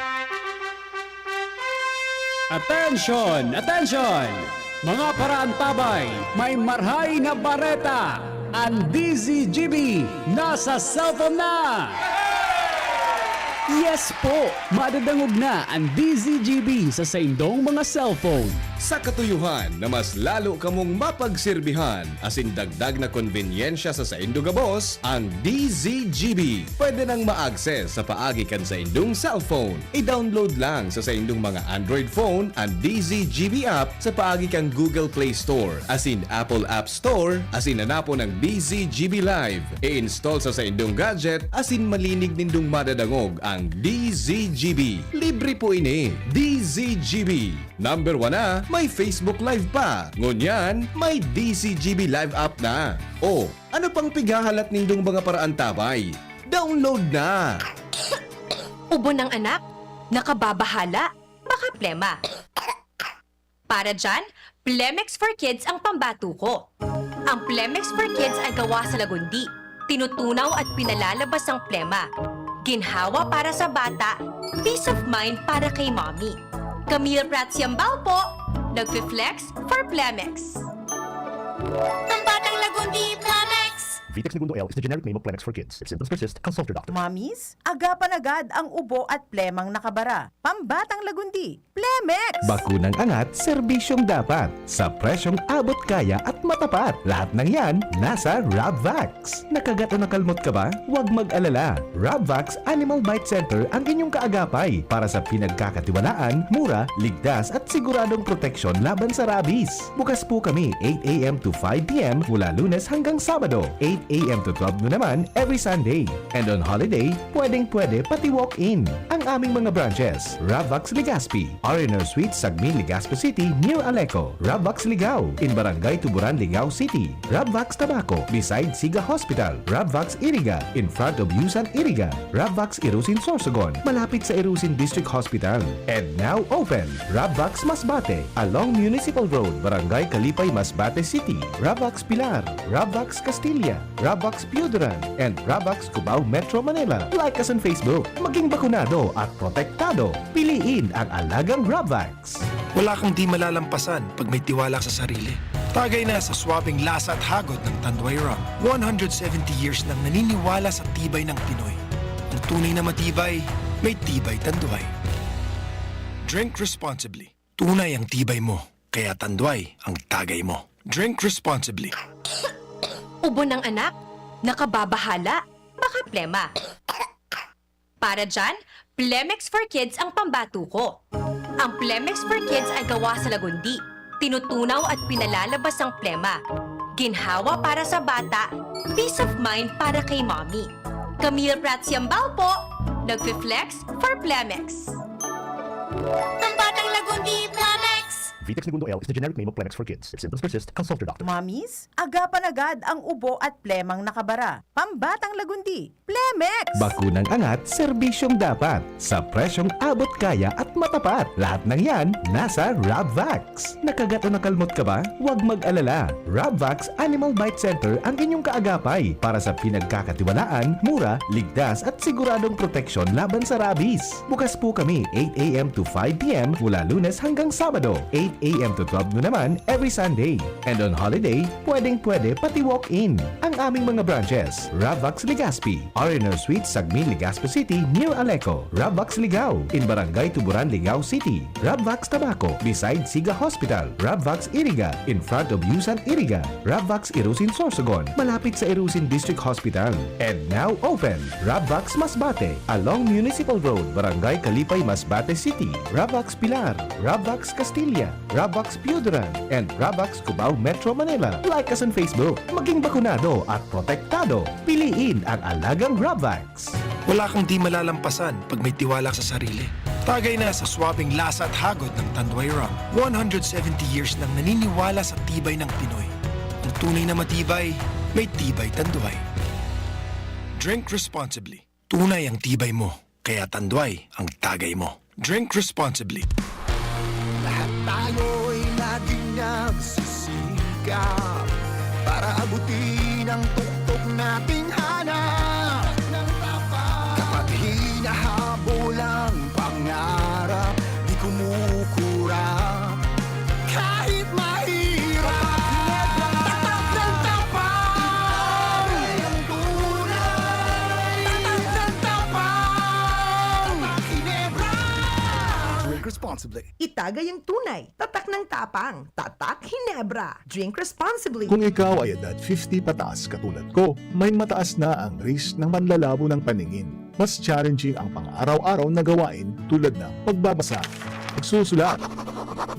Attention! Attention! Mga paraantabay, may marhay na bareta! Ang DZGB nasa cellphone na! Yes po! Madadangog na ang DZGB sa saindong mga cellphone. Sa katuyuhan na mas lalo kamong mapagsilbihan, asin dagdag na konvenyensya sa saindong gabos, ang DZGB. Pwede nang ma-access sa paagi kan sa indong cellphone. I-download lang sa saindong mga Android phone ang DZGB app sa paagi kang Google Play Store, asin Apple App Store, asin hanapo ng DZGB Live. I-install sa saindong gadget, asin malinig nindong madadangog ang DZGB. Libre po ini. DZGB. Number 1 na, may Facebook Live pa. Ngunyan, may DZGB Live app na. O, ano pang pigahalat nindong mga paraan tabay? Download na! Ubo ng anak, nakababahala, baka plema. Para dyan, Plemex for Kids ang pambato ko. Ang Plemex for Kids ay gawa sa lagundi. Tinutunaw at pinalalabas ang plema. Ginhawa para sa bata, peace of mind para kay mommy. Camille Pratsiambao po, nagfe-flex for Plemex. Pambatang lagundi, Plemex! Vitex Segundo L is the generic name of Plemex for kids. If symptoms persist, consult your doctor. Mommies, agapan agad ang ubo at plemang nakabara. Pambatang lagundi, Plemex! Bakunang angat, serbisyong dapat. Sa presyong abot kaya at matapat. Lahat ng yan, nasa Rabvax. Nakagat o nakalmot ka ba? Huwag mag-alala. Rabvax Animal Bite Center ang inyong kaagapay para sa pinagkakatiwalaan, mura, ligtas at siguradong proteksyon laban sa rabies. Bukas po kami 8 a.m. to 5 p.m. mula Lunes hanggang Sabado, 8 a.m. to 12 noon naman every Sunday. And on holiday, pwedeng-pwede pati walk-in. Ang aming mga branches, Rabvax Legazpi, R&R Suite, Sagmin, Legazpi City, near Aleco. Rabvax Ligao, in Barangay Tuburan, Ligao City. Rabvax Tabaco, beside Siga Hospital. Rabvax Iriga, in front of Yusan Iriga. Rabvax Irusin Sorsogon, malapit sa Irusin District Hospital. And now open, Rabvax Masbate, along Municipal Road, Barangay Kalipay, Masbate City. Rabvax Pilar, Rabvax Castilla, Rabvax Piudaran, and Rabvax Cubao Metro Manila. Like us on Facebook. Maging bakunado at protektado. Piliin ang alagang Rabvax. Wala kang di malalampasan pag may tiwala sa sarili. Tagay na sa swabing lasa at hagot ng Tanduay Rum. 170 years nang naniniwala sa tibay ng Pinoy. Ang tunay na matibay, may tibay Tanduay. Drink responsibly. Tunay ang tibay mo, kaya Tanduay ang tagay mo. Drink responsibly. Ubo ng anak? Nakababahala? Baka plema. Para dyan, Plemex for Kids ang pambato ko. Ang Plemex for Kids ay gawa sa lagundi. Tinutunaw at pinalalabas ang plema. Ginhawa para sa bata, peace of mind para kay mommy. Camille Pratsiambao po, nagfi-flex for Plemex. Pambatang lagundi, Plemex! Vitex Segundo L is the generic name of Plemex for kids. If symptoms persist, consult your doctor. Mamis, agapan agad ang ubo at plemang nakabara. Pambatang lagundi, Plemex! Bakunang angat, serbisyong dapat. Sa presyong abot kaya at matapat. Lahat ng yan, nasa Rabvax. Nakagat o nakalmot ka ba? Huwag mag-alala. Rabvax Animal Bite Center ang inyong kaagapay para sa pinagkakatiwalaan, mura, ligtas at siguradong proteksyon laban sa rabies. Bukas po kami 8 a.m. to 5 p.m. mula Lunes hanggang Sabado, 8 a.m. to 12 noon naman every Sunday. And on holiday, pwedeng-pwede pati walk-in. Ang aming mga branches, Rabvax Legazpi, R&R Suite, Sagmin, Legazpo City, near Aleco. Rabvax Ligao, in Barangay Tuburan, Ligao City. Rabvax Tabaco, beside Siga Hospital. Rabvax Iriga, in front of Yusan Iriga. Rabvax Irusin Sorsogon, malapit sa Irusin District Hospital. And now open, Rabvax Masbate, along Municipal Road, Barangay Kalipay, Masbate City. Rabvax Pilar, Rabvax Castilla, Rabvax Piudaran, and Rabvax Cubao Metro Manila. Like us on Facebook. Maging bakunado at protektado. Piliin ang alagang Rabvax. Wala kang di malalampasan pag may tiwala sa sarili. Tagay na sa swabing lasa at hagod ng Tanduay Rum. 170 years nang naniniwala sa tibay ng Pinoy. Ang tunay na matibay, may tibay Tanduay. Drink responsibly. Tunay ang tibay mo, kaya Tanduay ang tagay mo. Drink responsibly. Lahat tayo'y laging nagsisikap para abutin ang tuktok nating hanap. Kapag hinahabol ang pangarap, di kumukurap kahit mahirap. Tatak ng tapang ang tunay. Tatak ng tapang Ginebra. Drink responsibly. Itagay ang tunay. Tatak ng tapang. Tatak Ginebra. Drink responsibly. Kung ikaw ay edad 50 pataas katulad ko, may mataas na ang risk ng manlalabo ng paningin. Mas challenging ang pang-araw-araw na gawain tulad ng pagbabasa, pagsusulat,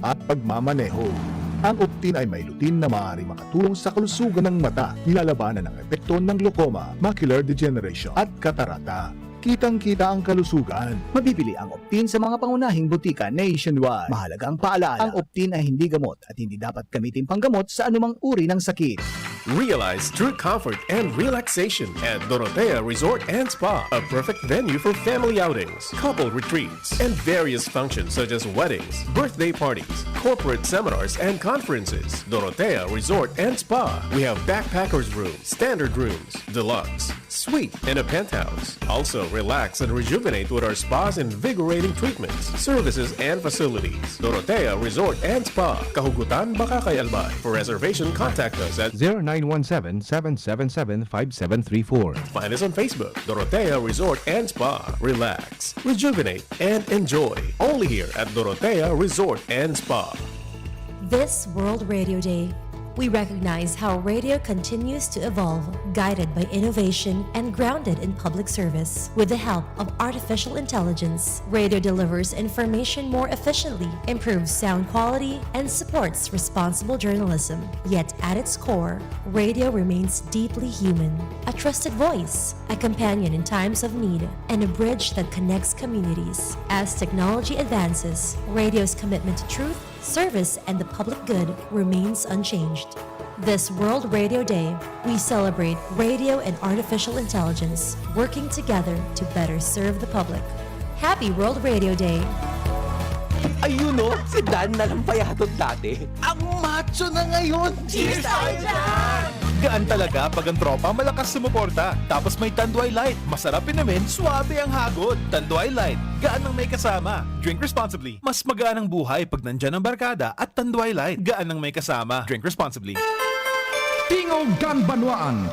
at pagmamaneho. Ang Optin ay may lutin na maaari makatulong sa kalusugan ng mata, nilalabanan ng epekto ng glaucoma, macular degeneration at katarata. Kitang-kita ang kalusugan. Mabibili ang Optin sa mga pangunahing butika nationwide. Mahalaga ang paalala, ang Optin ay hindi gamot at hindi dapat gamitin panggamot sa anumang uri ng sakit. Realize true comfort and relaxation at Dorotea Resort and Spa, a perfect venue for family outings, couple retreats, and various functions such as weddings, birthday parties, corporate seminars, and conferences. Dorotea Resort and Spa. We have backpackers rooms, standard rooms, deluxe, suite, and a penthouse. Also, relax and rejuvenate with our spas and invigorating treatments, services, and facilities. Dorotea Resort and Spa, Kahugutan, Bakakay, Albay. For reservation, contact us at 0917-777-5734. Find us on Facebook, Dorotea Resort and Spa. Relax, rejuvenate, and enjoy. Only here at Dorotea Resort and Spa. This World Radio Day, we recognize how radio continues to evolve, guided by innovation and grounded in public service. With the help of artificial intelligence, radio delivers information more efficiently, improves sound quality, and supports responsible journalism. Yet at its core, radio remains deeply human. A trusted voice, a companion in times of need, and a bridge that connects communities. As technology advances, radio's commitment to truth, service, and the public good remains unchanged. This World Radio Day, we celebrate radio and artificial intelligence working together to better serve the public. Happy World Radio Day! Ayun o, si Dan na lang payatot dati. Ang macho na ngayon! Cheers tayo dyan! Gaan talaga pag ang tropa malakas sumuporta. Tapos may Tanduay Light. Masarap inamin, suwabe ang hagod. Tanduay Light, gaan ang may kasama. Drink responsibly. Mas magaan ang buhay pag nandyan ang barkada at Tanduay Light. Gaan ang may kasama. Drink responsibly. Tingog Ganbanwaan.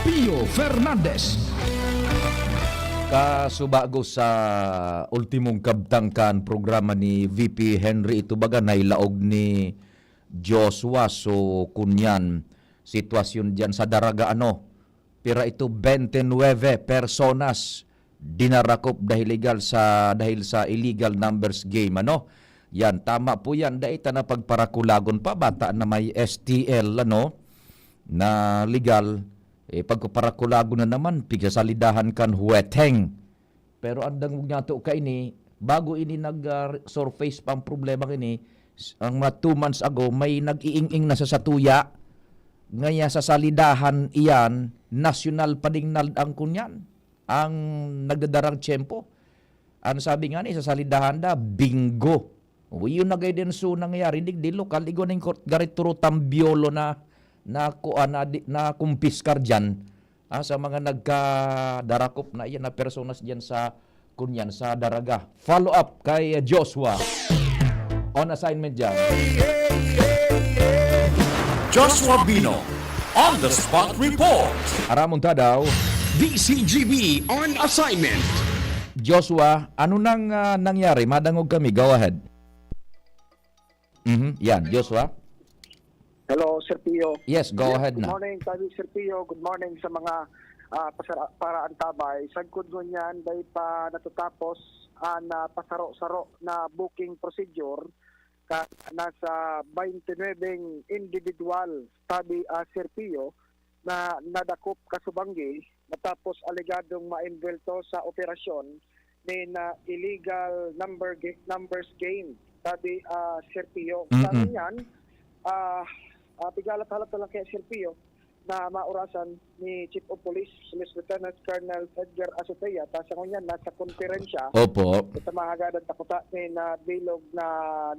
Pio Fernandez. Kasubago sa ultimong kabtangkan programa ni VP Henry Itubaga na ilaog ni Joshua so kunyan sitwasyon diyan sa Daraga Pero ito 29 personas dinarakop dahil sa illegal numbers game Yan, tama po yan. Daita na pagparakulagon pa bata na may STL na legal. Pagparakulagon na naman pigsasalidahan kan huweteng. Pero andang nga to ka ini bago ini nag-surface pang problema kini ang mga 2 months ago may nag-iing-ing na sa satuya. Ngaya sa salidahan iyan, national pa ding ang kunyan, ang nagdadarang tiyempo. Ano sabi nga ni, sa salidahan bingo. Yun na gay din so nangyayari, di lokal, igo na yung garituro tambiolo na kumpiskar dyan sa mga nagkadarakop na iyan na personas dyan sa kunyan, sa Daraga. Follow up kay Joshua. On assignment dyan. Joshua Bino, on the spot report. Aramon daw. DCGB on assignment. Joshua, ano nang nangyari? Madangog kami. Go ahead. Yan, Joshua. Hello, Sir Pio. Yes, go ahead Good na. morning, Tabi Sir Pio. Good morning sa mga para antabay. Sagkod ko niyan, dahil pa natatapos na pasaro-saro na booking procedure nasa 29 individual Tabi Sir Pio na nadakop kasubanggi matapos aligadong ma-involto sa operasyon na illegal numbers game Tabi Sir Pio. Sabi niyan, pigalat-halat lang kay Sir Pio na maurasan ni Chief of Police, Lieutenant Colonel Edgar Azotea. Sa ngunyan, nasa konferensya. Opo. Ito mahagadan takuta na bilog na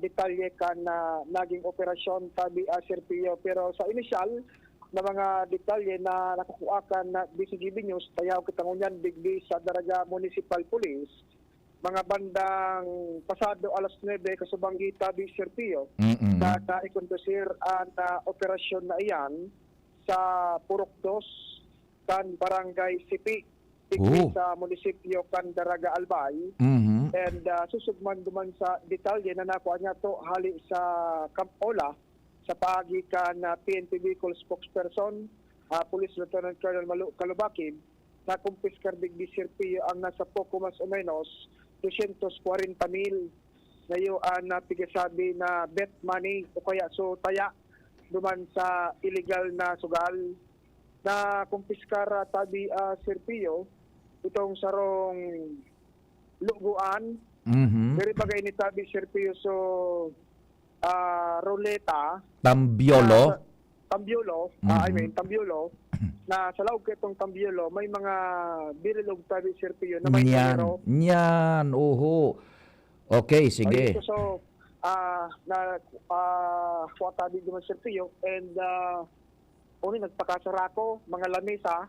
detalye ka na naging operasyon Tabi Sir Pio. Pero sa initial na mga detalye na nakukuha ka na DCGB News, tayaw kita ngunyan bigbi sa Daraga Municipal Police, mga bandang pasado alas 9 kasubanggi Tabi Sir Pio na naikondusir ang operasyon na iyan sa Purok 2 kan Barangay Sipi sa munisipyo kan Daraga Albay. And susugman duman sa detalye na nakuha niya to hali sa Camp Ola sa paagi kan PNP Vehicle spokesperson Police Lieutenant Colonel Malu Kalubakib na kumpiskar digdi Sir Pio ang nasa poco mas o menos 240,000 ngayon na pigasabi na bet money o kaya so taya duman sa illegal na sugal na kumpiskar Tabi Sir Pio itong sarong luguan. Dari bagay ni Tabi Sir Pio so roleta Tambiolo. Tambiolo na sa loob itong Tambiolo may mga birilog Tabi Sir Pio na may numero. Yan, Okay, sige. So Tabi duman Sir Pio and nagpakasara ko mga lamesa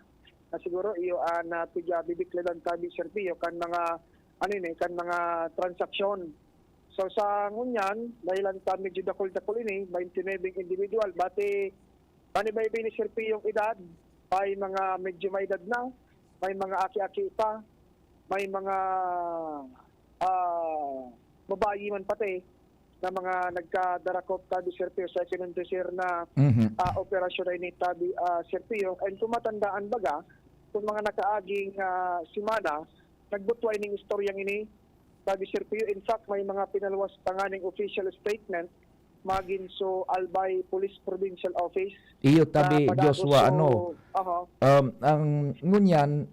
na siguro iyo na bibikledan Tabi Sir Pio kan mga kan mga transaksyon. So sa ngunyan dahilan kami medyo dakol-dakol ini 29 individual bati panibay ni Sir Pio yung edad may mga medyo may edad na, may mga aki-aki pa, may mga babayi man pati na mga nagkadarakop Tabi Sir Pio sa kinundusir na operasyon ay ni Tabi Sir Pio. And tumatandaan baga, kung mga nakaaging simana, nagbutway ng istoryang ini Tabi Sir Pio. In fact, may mga pinalwas panganing official statement magin so Albay Police Provincial Office. Iyo Tabi Joshua, ang ngunyan,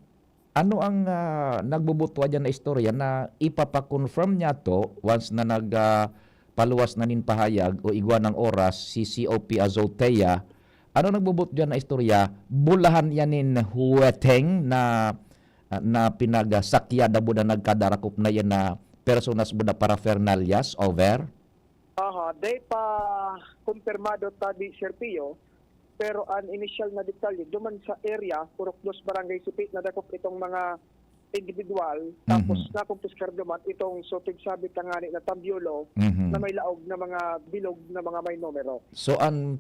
ano ang nagbubutwa dyan na istorya na ipapakonfirm niya to once na paluwas na nin pahayag o igwa ng oras si COP Azotea? Ano nagbubut dyan na istorya? Bulahan yanin huweteng na pinagasakya na buda nagkadarakop na yan na personas buda paraphernalias over? Day pa kumpirmado Tabi Sir Pio, pero ang initial na detalye duman sa area Purok 2 Barangay Sipit na dakop itong mga individual tapos na kumpiskar duman itong sotig sabi tangani na Tambiolo na may laog na mga bilog na mga may numero. So ang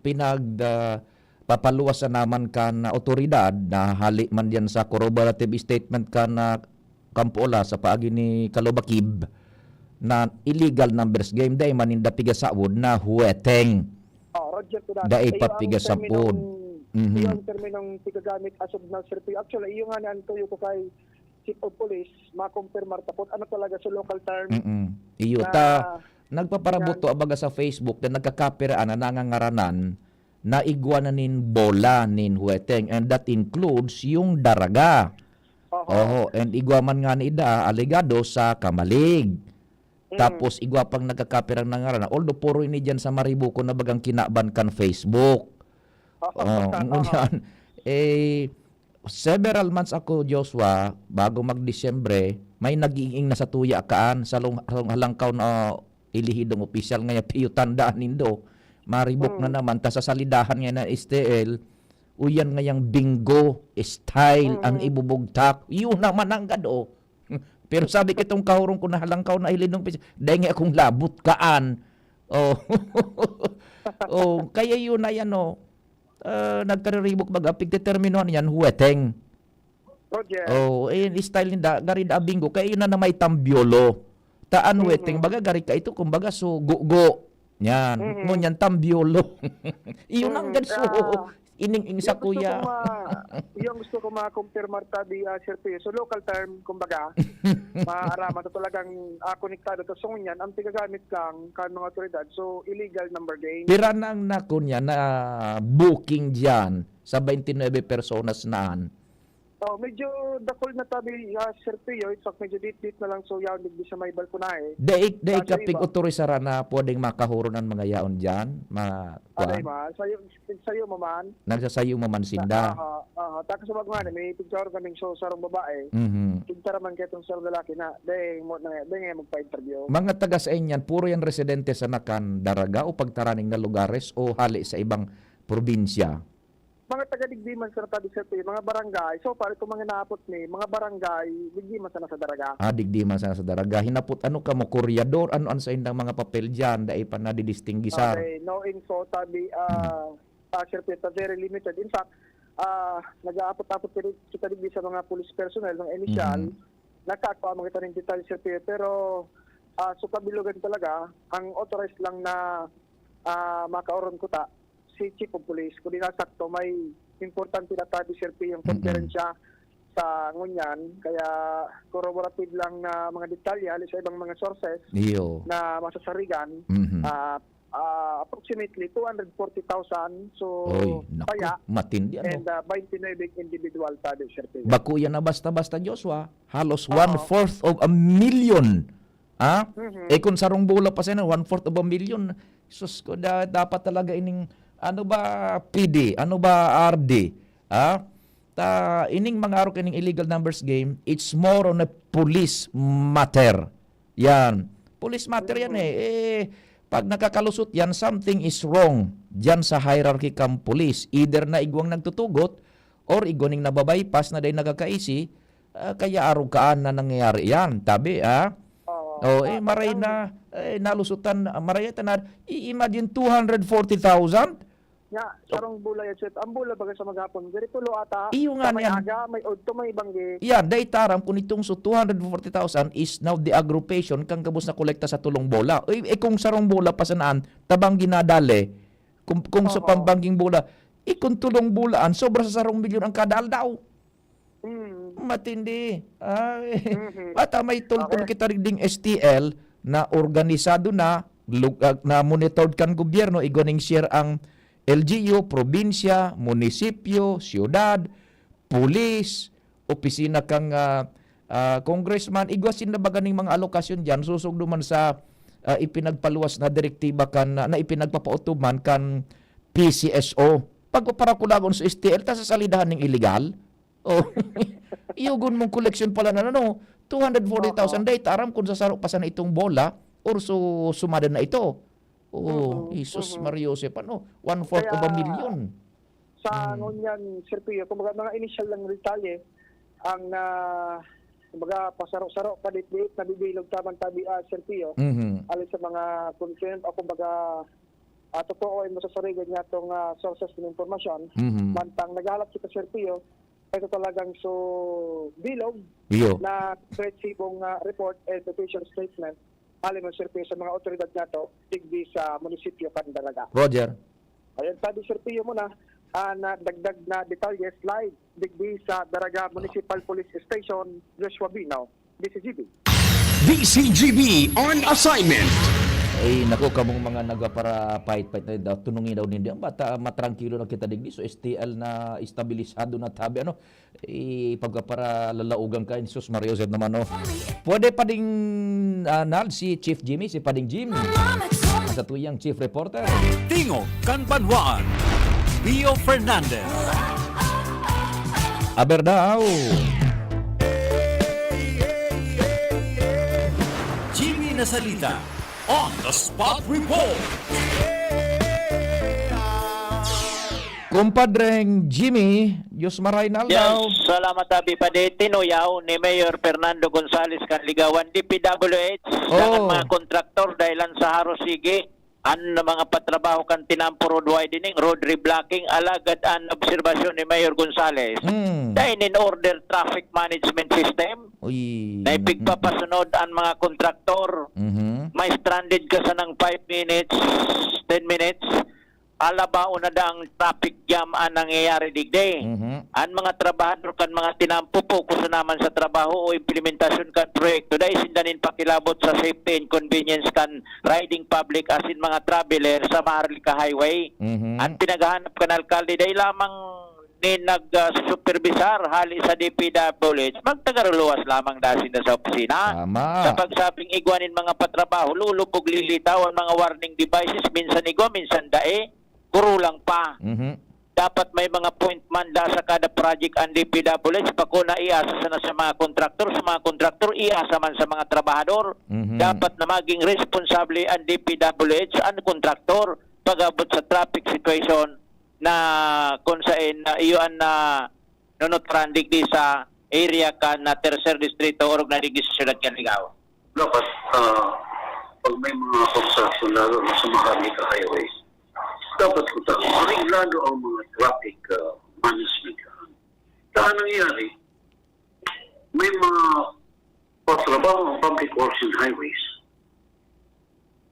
papaluwas na naman ka na otoridad na hali man yan sa corroborative statement ka na Kampola sa paagi ni Kalubakib na illegal numbers game day maninda pigasawod na huweteng. Roger to that. Dai papigasapod. Mhm. Iyon terminong tigagamit as of now, Sir Pio. Actually, iyo nga ni tuyo ko kay Chief of Police, makumpirmar tapos ano talaga sa local term. Iyo na- ta nagpaparabuto abaga sa Facebook na nagkakapiraan na nangangaranan na iguana nin bola nin huweteng, and that includes yung daraga. And igwaman nga ni ida alegado sa kamalig. Tapos igwa pang nagkakapirang nangaranan. Although puro ini dyan sa Maribuko na bagang kinaban kan Facebook. Ngunyan, several months ako, Joshua, bago mag-Disyembre, may nag-iing na sa tuya kaan sa halangkaw na ilihidong opisyal nga piyo tandaan nindo. Maribok na naman, ta sa salidahan nga na STL, uyan nga yung bingo style ang ibubugtak. Yun naman ang gado. Pero sabi kitong kahurong ko na halangkaw na ilihidong opisyal, dahil nga akong labot kaan. Kaya yun na yan, nagkariribok mag-apig determinuhan yan, huweteng. Style ni garid abingo, kaya yun na may tambiolo. Taan huweteng, baga gari ka ito, kumbaga so gugo. Yan, ngunyan tambiolo. Iyon ang ganso. Ining sa kuya. Yung gusto ko ma-confirmar tabi, Sir Pio. So local term, kumbaga, maaraman to talagang konektado to. So ngunyan, ang tigagamit lang kan mga otoridad. So illegal number game. Pira na ang nakunya na booking dyan sa 29 personas naan. Medyo dakol na tabi, Sir Pio. In fact, medyo dit na lang. So yaon digdi sa may balkonahe. Daig kapig otorisara na pwedeng makahuro ng mga yaon dyan. Aday ma, sayo maman. Nagsasayo maman sinda. Taka sa bagman, may picture kaming show sarong babae. Picture man kayo itong sarong lalaki na, dahil ngayon magpa-interview. Mga taga sa inyan, puro yan residente sa Nakan, Daraga o pagtaraning na lugares o hali sa ibang probinsya? Mga taga-digdiman sa tabi sa mga barangay. So, para itong mga naapot ni, mga barangay, digdiman sana sa Daraga. Digdiman sana sa Daraga. Hinapot, ano ka mo, kuryador, ano sa indang mga papel dyan, dahil pa na didistingisar. Okay, no info, tabi, Sir Pio, very limited. In fact, nag-aapot-apot kita digdi sa mga police personnel ng initial, nakakuha mga kita ng detalye, Sir Pio. Pero, so kabilugan talaga, ang authorized lang na makauron ko ta, si Chief of Police. Kung dinasakto, may importante na tabi, Sir Pio, yung konferensya sa ngunyan. Kaya corroborative lang na mga detalye halos sa ibang mga sources na masasarigan. Approximately 240,000. So, kaya, matindi ano? And 29 individual tabi, Sir Pio. Baku yan na basta-basta, Joshua. Halos 1/4 of a million. Kung sarong bola pa sana, 1/4 of a million. Sus ko, dapat talaga ining ano ba PD? Ano ba RD? Ining mga araw kining illegal numbers game, it's more on a police matter. Yan. Police matter yan pag nakakalusot yan, something is wrong dyan sa hierarchy kam police. Either na igwang nagtutugot or igwaning nababypass na dahil nagkakaisi, kaya araw kaan na nangyayari yan. Tabi, maray na nalusutan, maray na, i-imagine 240,000? Sarong bula yan, Sir. Ang bula bagay sa maghapon. Ganito lo ata. Iyo nga may yan. aga, may udto, may banggi. Yan, dahil taram kung itong 240,000 is now the aggravation kang kabus na kolekta sa tulong bola. Kung sarong bola pa sanaan, tabang ginadali, kung sa pambangging bola, kung tulong bulaan, sobra sa sarong milyon ang kadal daw. Matindi. At may tulpon kita rin ding STL na organisado na monitored kan gobyerno, igoning share ang LGU, probinsya, munisipyo, siyudad, pulis, opisina kang congressman, igwasin na baganing mga alokasyon dyan, susugdo man sa ipinagpaluwas na direktiba kan na ipinagpapautuman kan PCSO. Pagpaparakulangon sa STL, ta sa salidahan ng illegal, iugon mong collection pala na 240,000 day, taram kung sasarok pa sana itong bola, or sumada na ito. Jesus Mario Joseph, 1/4 of a million. Sa ngunyan, Sir Pio, kumbaga mga initial lang detalye, ang kumbaga pasaro-saro, kadit-dit, nabibilog tamang tabi, Sir Pio, alis sa mga concerned, o kumbaga, totoo ay masasarigan niya itong sources ng informasyon. Mantang naghalap kita, Sir Pio, ito talagang bilog na presibong report and petition statement. Alim ang Sir Pio sa mga otoridad na ito, digdi sa munisipyo kan Daraga. Roger. Ayan, sabi Sir Pio mo na, na dagdag na detalye slide digdi sa Daraga Municipal Police Station, Joshua Binaw, DCGB. DCGB on assignment. Ay nako kamong mga nagapara fight na daw tunungin daw ninyo bata matrangkilo na kita digdi so STL na estabilisado na tabi ano pagkapara lalaugang ka sus Mario Zed naman no. Pwede pa ding nal si Chief Jimmy si Pading Jim sa tuyang Chief Reporter Tingog Kanbanwaan Pio Fernandez Aberdao Jimmy Nasalita On the Spot Report. Kumpadreng Jimmy, Diyos maray na daw. Salamat abi pa de tinuyaw ni Mayor Fernando Gonzales Kanligawan DPWH sa mga kontraktor dahilan sa harosige an mga patrabaho kan tinampo road widening, road reblocking, alagad an obserbasyon ni Mayor Gonzales. Dahil in order traffic management system, na ipigpapasunod ang mga kontraktor, may stranded ka sa ng 5 minutes, 10 minutes, alabao na ang traffic jam ang nangyayari digday. Ang mga trabahador kan mga tinampo focus naman sa trabaho o implementasyon kan proyekto dahil sindanin pakilabot sa safety and convenience kan riding public as in mga traveler sa Maharlika Highway. Ang pinaghahanap kan alkalde dahil lamang ni nag-supervisar hali sa DPWH, magtagaruluwas lamang dasin na sa opisina. Sa pagsabing igwanin mga patrabaho, lulubog lilitaw ang mga warning devices, minsan igwa, minsan dae, kurulang pa. Dapat may mga point man da sa kada project ang DPWH, pako na iasa na sa mga kontraktor, iasa man sa mga trabahador. Dapat na maging responsable ang DPWH, ang kontraktor, pag-abot sa traffic situation na kung saan iyon na nunutrandig di sa area ka na tercer distrito o na digis sa syudad Kanligaw. Dapat pag may mga construction lalo na sa Maharlika Highway, dapat kutang mareglado ang mga traffic management. Saan nangyari? May mga patrabaho ang public works and highways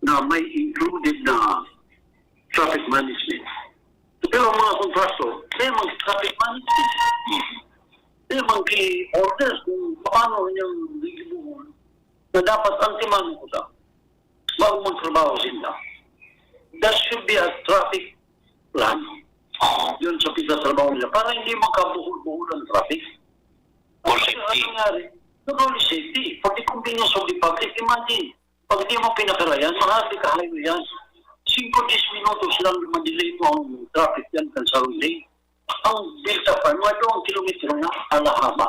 na may included na traffic management. Pero mga kontraktor, may mag-traffic management. May mag-orders kung paano niyang libuhon na dapat ang timang ko sa bago magtrabaho sila. That should be a traffic plan. Yun sa pagtatrabaho nila para hindi magkabuhol-buhol ang traffic. For safety. Ano nangyari? Not only safety, for the convenience of the public. Imagine, pag di mo pinakarayan, Maharlika Highway yan. 5-10 minutos lang ma-delay mo ang traffic yan kan sa road day. Ang delta pa, mga 2 kilometro na alahaba.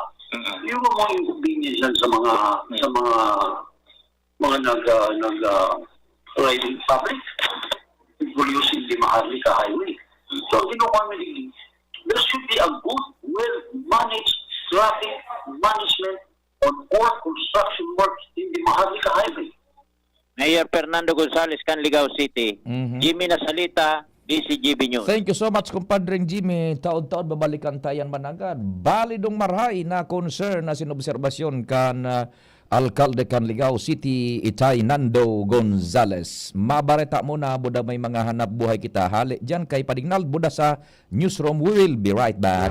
Yung mga inconvenience yan sa mga riding public using the Maharlika Highway. So, there should be a good, well-managed traffic management on all construction works in the Maharlika Highway. Mayor Fernando Gonzales, Canligao City. Jimmy Nasalita, DCGB News. Thank you so much, kumpadreng Jimmy. Taon-taon babalikan tayan managad. Balidong marhay na concern na sinobserbasyon kan Alcalde Canligao City, Itay Nando Gonzales. Mabareta mo na, buda may mga hanap buhay kita. Hali dyan kay Padignal, buda sa newsroom. We will be right back.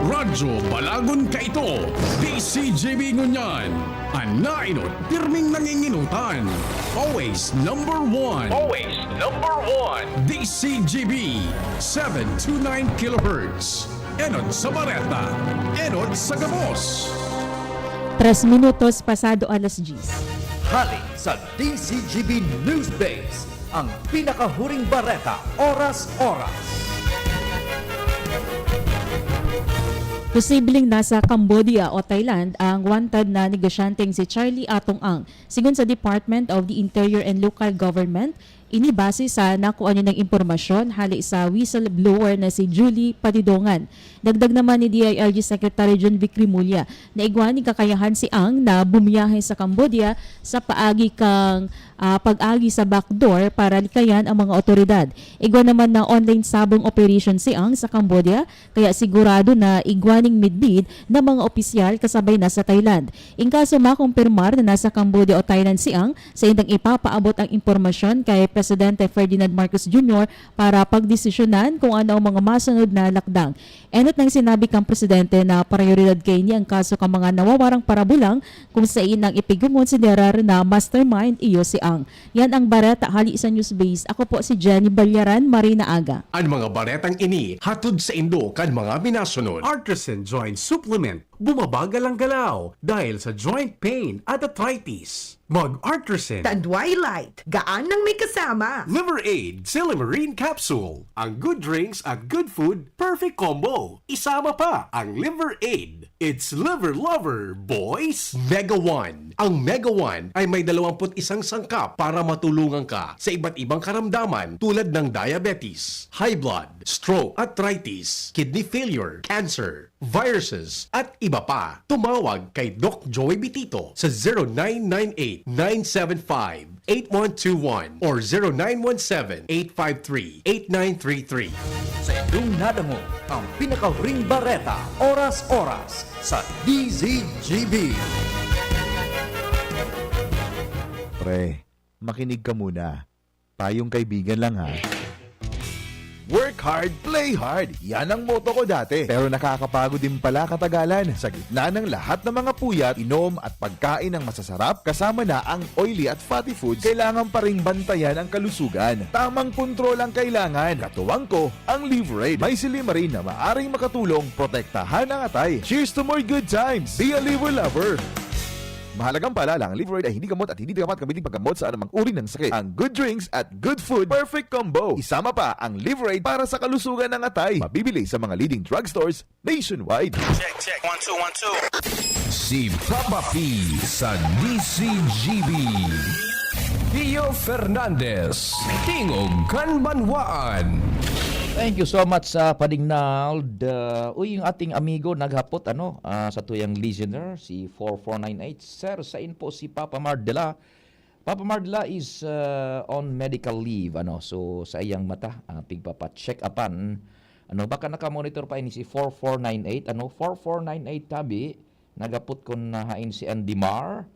Radyo Balagon ka ito. DCGB Ngunyan. Anainot, pirming nanginginutan. Always number one. Always number one. DCGB 729 kHz. Enod sa Bareta. Enod sa Gabos. 3 minutos pasado alas 10. Hali sa DCGB News Base, ang pinakahuring bareta, oras-oras. Posibleng nasa Cambodia o Thailand ang wanted na negosyanteng si Charlie Atong Ang. Sigon sa Department of the Interior and Local Government, inibase sa nakuha niya ng impormasyon hali sa whistleblower na si Julie Patidongan. Dagdag naman ni DILG Secretary John Vic Rimulya na igwaning kakayahan si Ang na bumiyahe sa Cambodia sa paagi kang pag-agi sa backdoor para likayan ang mga otoridad. Igwa naman na online sabong operation siang sa Cambodia, kaya sigurado na igwaning midbid ng mga opisyal kasabay na sa Thailand. In kaso makumpirmar na nasa Cambodia o Thailand siang, sa indang ipapaabot ang impormasyon kay Presidente Ferdinand Marcos Jr. para pagdesisyonan kung ano ang mga masunod na lakdang. Enot nang sinabi kang Presidente na prioridad kay niya ang kaso kang mga nawawarang parabulang kung sa inang ipigungonsiderar na mastermind iyo si Ang. Yan ang bareta hali sa News Base. Ako po si Jenny Balyaran, Marina Aga. Ang mga baretang ini hatod sa Indo kan mga minasunod. Artisan Joint Supplement. Bumabagal ang galaw dahil sa joint pain at arthritis. Mag-Artisan. Tandway Light, gaan ng may kasama. Liver Aid Silimarine Capsule. Ang good drinks at good food, perfect combo. Isama pa ang Liver Aid. It's liver lover, boys! Mega One. Ang Mega One ay may 21 sangkap para matulungan ka sa iba't ibang karamdaman tulad ng diabetes, high blood, stroke, arthritis, kidney failure, cancer, viruses, at iba pa. Tumawag kay Doc Joey Bitito sa 0998-975-8121 or 0917-853-8933. Sa inyong nadamo ang pinakahuring bareta, oras-oras sa DZGB. Pre, makinig ka muna. Tayong kaibigan lang ha. Work hard, play hard. Yan ang motto ko dati. Pero nakakapagod din pala katagalan. Sa gitna ng lahat ng mga puyat, inom at pagkain ng masasarap, kasama na ang oily at fatty foods, kailangan pa ring bantayan ang kalusugan. Tamang kontrol ang kailangan. Katuwang ko, ang Liverade. May Silimarine na maaring makatulong protektahan ang atay. Cheers to more good times. Be a liver lover. Mahalagang paalala, ang Liverade ay hindi gamot at hindi dapat gamitin paggamot sa anumang uri ng sakit. Ang good drinks at good food, perfect combo. Isama pa ang Liverade para sa kalusugan ng atay. Mabibili sa mga leading drugstores nationwide. Check. 1, 2, 1, 2. Si Papa P sa DCGB. Pio Fernandez, Tingog Kanbanwaan. Thank you so much sa Padignald. Yung ating amigo naghapot sa tuyang listener si 4498. Sir, sa info si Papa Mardela. Papa Mardela is on medical leave so sa iyang mata pigpapa-check upan. Baka naka-monitor pa ini si 4498 4498 tabi naghapot kon nahain si Andy Mar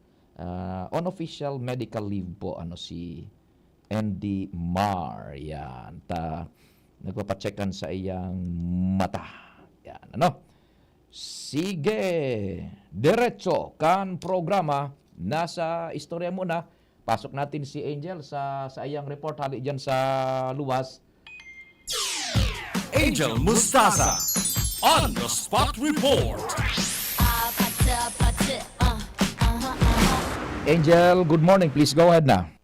on official medical leave po si Andy Mar. Yan nagpapacheckan sa iyang mata. Yan, Sige, diretso kan programa. Nasa istorya muna. Pasok natin si Angel sa iyang report hali dyan sa luwas. Angel Mustaza on the spot report. Angel, good morning. Please go ahead na.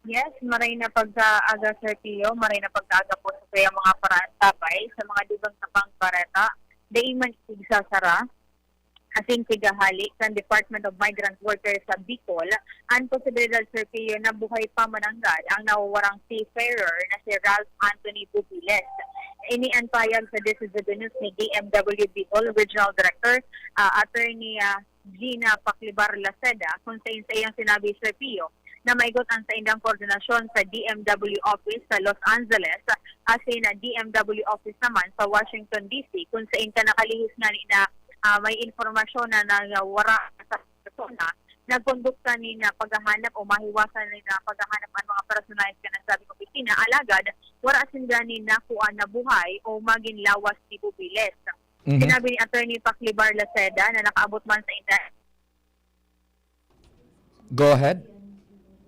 Yes, maray na pagkaaga Sir Pio, maray na pagkaaga po sa kaya mga parantapay sa mga dibang sa pangpareta. Daiman sigsasara, asin sigahali sa Department of Migrant Workers sa Bicol, ang posibilidad Sir Pio na buhay pa mananggad ang nawawarang seafarer na si Ralph Anthony Bubiles. Iniantayag sa This is the News ni DMW Bicol Regional Director, Attorney Gina Paclibar Laceda, kung sa iyang sinabi Sir Pio, na maigot ang sa indang koordinasyon sa DMW office sa Los Angeles asin na DMW office naman sa Washington DC kung sa inka nakalihis nga ni na may informasyon na wara sa persona nagkondukta ni na paghahanap o mahiwasan ni na paghahanap ang mga personalized ka ng sabing opisina alagad wara asin gani na kuan na buhay o maging lawas ni Bubiles. Sinabi ni Attorney Paclibar Laceda na nakaabot man sa internet. Go ahead.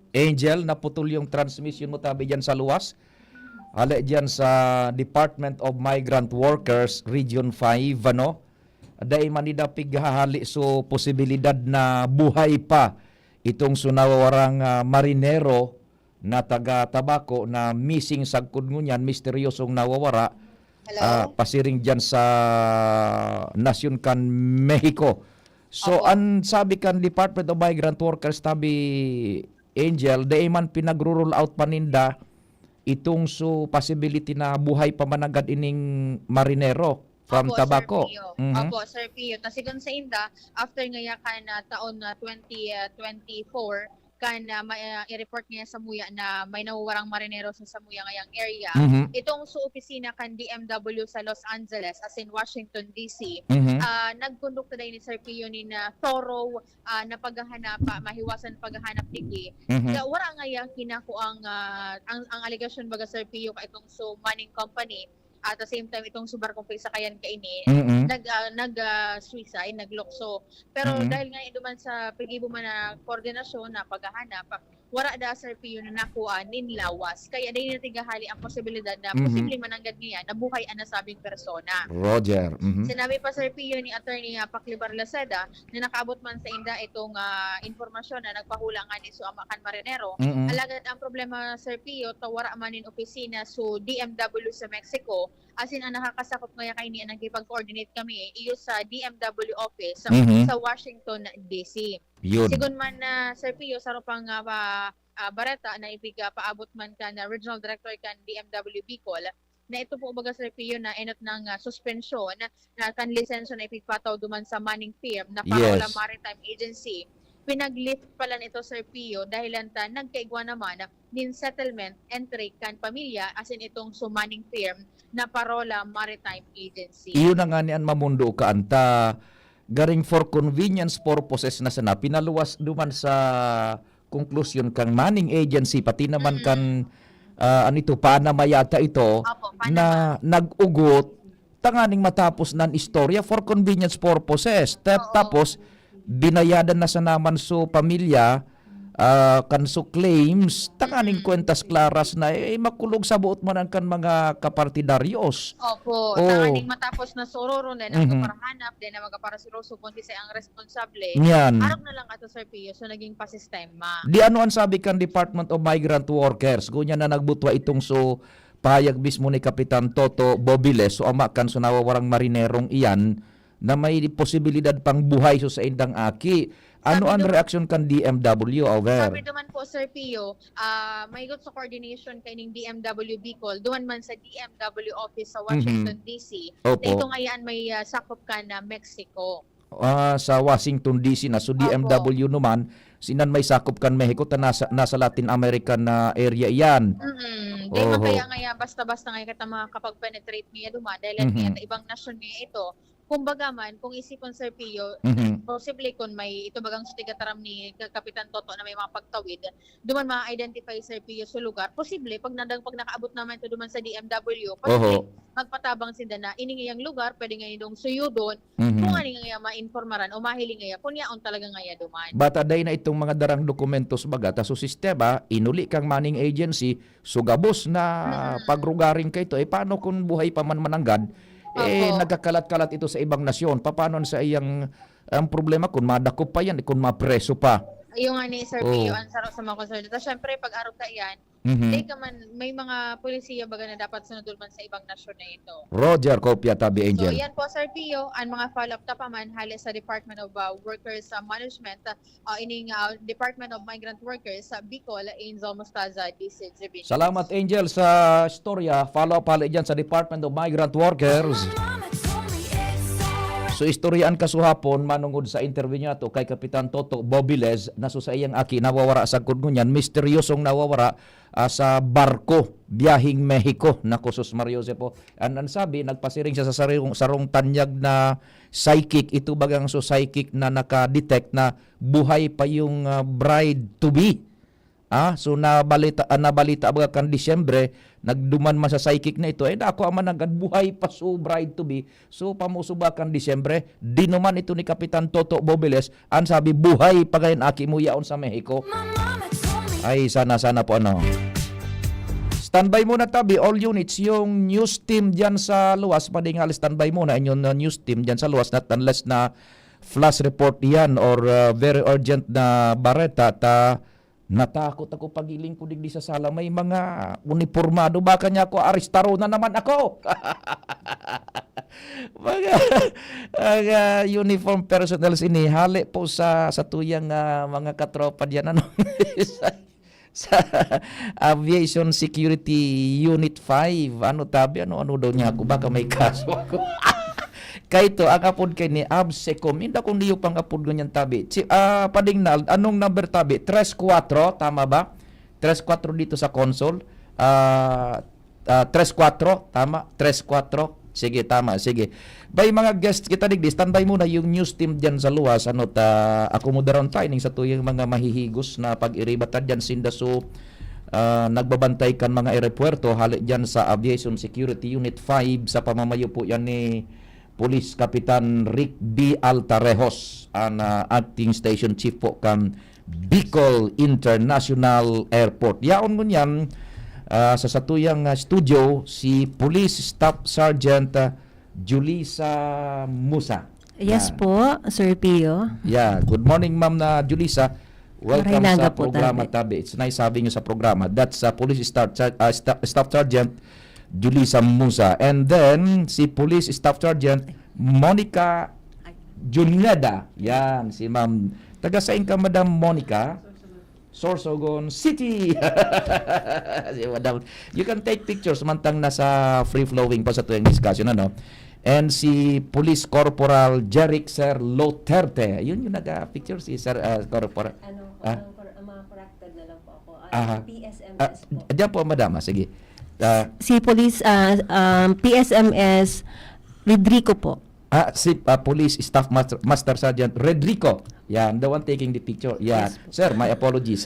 Angel, naputol yung transmission mo tabi dyan sa luwas. Hala dyan sa Department of Migrant Workers, Region 5, Dahil manida pighahali so posibilidad na buhay pa itong sunawarang marinero na taga-tabako na missing sagkod ngunyan, misteryosong nawawara. Pasiring dyan sa Nasyon kan Mexico. So, ang sabi kan Department of Migrant Workers tabi Angel, dahil man pinag-roll out paninda itong possibility na buhay pa managad ining marinero from Tabaco. Opo, Sir Pio. Tasigan sa inda, after ngayakan na taon na 2024, kan i-report niya sa Muya na may nawawarang marinero sa Samuya ngayang area. Itong sa opisina kan DMW sa Los Angeles as in Washington DC, nagkondukta din ni Sir Pio ni na thorough na paghahanap, mahiwasan paghahanap niki. Wala ngayang kinako ang allegation baga Sir Pio ka itong so mining company. At the same time, itong subar kong sakayan kaini, nag-suicide, naglokso. Pero dahil nga duman sa pagibo man na koordinasyon na paghahanap, wala da Sir Pio na nakuha ninlawas. Kaya dahil natigahali ang posibilidad na posible mananggad niya na buhay ang nasabing persona. Roger. Sinabi pa Sir Pio ni Attorney Paclibar Laceda na nakaabot man sa inda itong informasyon na nagpahula nga ni Amakan Marinero. Alagad ang problema Sir Pio, tawara man in opisina so DMW sa Mexico. As in, ang nakakasakot ngaya kay niya nagkipag-coordinate kami iyo sa DMW office sa Washington, D.C. Sigun man na Sir Pio, sa rupang bareta na paabot man ka na Regional Director kan DMW Bicol, na ito po baga Sir Pio na enot ng suspension na kan lisensya na ipigpataw duman sa Manning firm na Parola Maritime Agency. Pinaglift pala nito Sir Pio dahil lanta nagkaigwa naman din settlement entry kan pamilya as in itong sumaning firm na Parola Maritime Agency. Iyon na nga niyan mamundo ka anta garing for convenience purposes na sana pinaluwas duman sa conclusion kang Manning Agency pati naman kan anito Panama yata ito. Opo, na nag-ugot tanganing matapos nan istorya for convenience purposes. Tapos binayadan na sa naman so pamilya kanso claims tanganing kwentas klaras na makulog sa buot man ang kan mga kapartidaryos. Opo, tanganing matapos na sororo na nagparahanap din na magaparasiroso kundi sa ang responsable. Arap na lang ato Sir Pio so naging pasistema. Di ano ang sabi kan Department of Migrant Workers gunya na nagbutwa itong so pahayag mismo ni Kapitan Toto Bobiles so amakan so nawawarang marinerong iyan na may posibilidad pang buhay so sa indang aki. Ano ang reaksyon kan DMW over? Sabi naman po Sir Pio, may good sa coordination kay ning DMW Bicol, duman man sa DMW office sa Washington DC. Ito ngayon may sakop ka na Mexico. Sa Washington DC na so DMW naman sinan may sakop kan Mexico ta nasa Latin American na area iyan. Di kaya basta-basta ngayon kita makapag-penetrate niya duman dahil niya ibang nasyon niya ito. Kumbaga man, kung isipon Sir Pio, possibly kung may ito bagang sutigataram ni Kapitan Toto na may mga pagtawid, duman ma-identify Sir Pio sa lugar, posible, pag nakaabot naman ito duman sa DMW, posible, magpatabang sinda na iningayang lugar, pwede nga idong suyo doon, kung ano nga ma-informaran o mahiling nga, kung yaon talaga nga duman. Bata day na itong mga darang dokumentos baga, ta so sistema, inuli kang Manning Agency, sugabos na pagrugaring ka ito, paano kung buhay pa man mananggad, nagkakalat-kalat ito sa ibang nasyon. Paano sa iyang ang problema kung madakop pa yan, kung mapreso pa? Yung nga ni Sir Pio, ang sarap sa mga konsulta. Siyempre, pag araw ka yan, may mga polisiya baga na dapat sunod man sa ibang nasyon na ito. Roger, kopya tabi Angel. So, yan po Sir Pio, ang mga follow-up tapaman hali sa Department of Workers Management, ining Department of Migrant Workers sa Bicol, Angel Mostaza, DCGB. Salamat Angel sa storya. Follow-up hali dyan sa Department of Migrant Workers. So istoryaan kasuhapon manungod sa interview niya to kay Kapitan Toto Bobiles na so sa iyang aki nawawara sa kudngunyan misteryosong nawawara sa barko biyahing Mexico na Sus Mario Josepo. An sabi nagpasiring siya sa sarong tanyag na psychic ito bagang so psychic na naka-detect na buhay pa yung bride to be. So nabalita baga kan Disyembre nagduman man sa psychic na ito ako ang managbuhay pa so bride to be so pamusuba kan Disyembre dinuman ito ni Kapitan Toto Bobiles ang sabi buhay pa gayon aki mo yaon sa Mexico. Ay sana po ano. Standby muna tabi all units yung news team diyan sa luwas padingal standby muna inyong news team diyan sa luwas not unless na flash report yan or very urgent na bareta ta natakot ako pagiling ko digdi sa sala may mga uniformado baka niya ako arestaro na naman ako. mga uniform personnels ini hali po sa tuyang mga katropa diyan ano sa Aviation Security Unit 5 ano tabi ano daw niya ako baka may kaso ako. Kay to ang apod kay ni Absecom, hindi akong niyo pang apod ganyan tabi. Padingnal, anong number tabi? 34, tama ba? 34 dito sa console. 34, tama? 34. Sige, tama. Sige. Bay mga guests kita digdi, standby muna yung news team diyan sa luwas. Akomodaron tayo ning sa tuyong mga mahihigos na pag-iribatan diyan sindaso. Nagbabantay kan mga aeropuerto hali diyan sa Aviation Security Unit 5 sa pamamayo po yan ni Police Kapitan Rick B. Altarejos, ang acting station chief po kan Bicol International Airport. Yaon mo niyan sa satuyang studio si Police Staff Sergeant Julissa Musa. Yes po, Sir Pio. Yeah, good morning Ma'am na Julissa. Welcome Maray sa naga po, programa Tabi. It's nice having you sa programa. That's Police Staff Sergeant Julissa Musa. And then si Police Staff Sergeant Monica Juneda. Yan, si Ma'am. Taga saan ka, Madam Monica? Sorsogon City. Si Madam. You can take pictures mantang nasa free-flowing pa sa tuwing discussion, ano? And si Police Corporal Jeric Sir Loterte. Yun yung nag-picture si Sir Corporal. Mga corrected na lang po ako. PSMS po. Diyan po, Madam. Sige. Si Police PSMS Rodrigo po. Si Police Staff Master Sergeant Rodrigo. Yan, the one taking the picture. Yeah. Yes, sir, my apologies.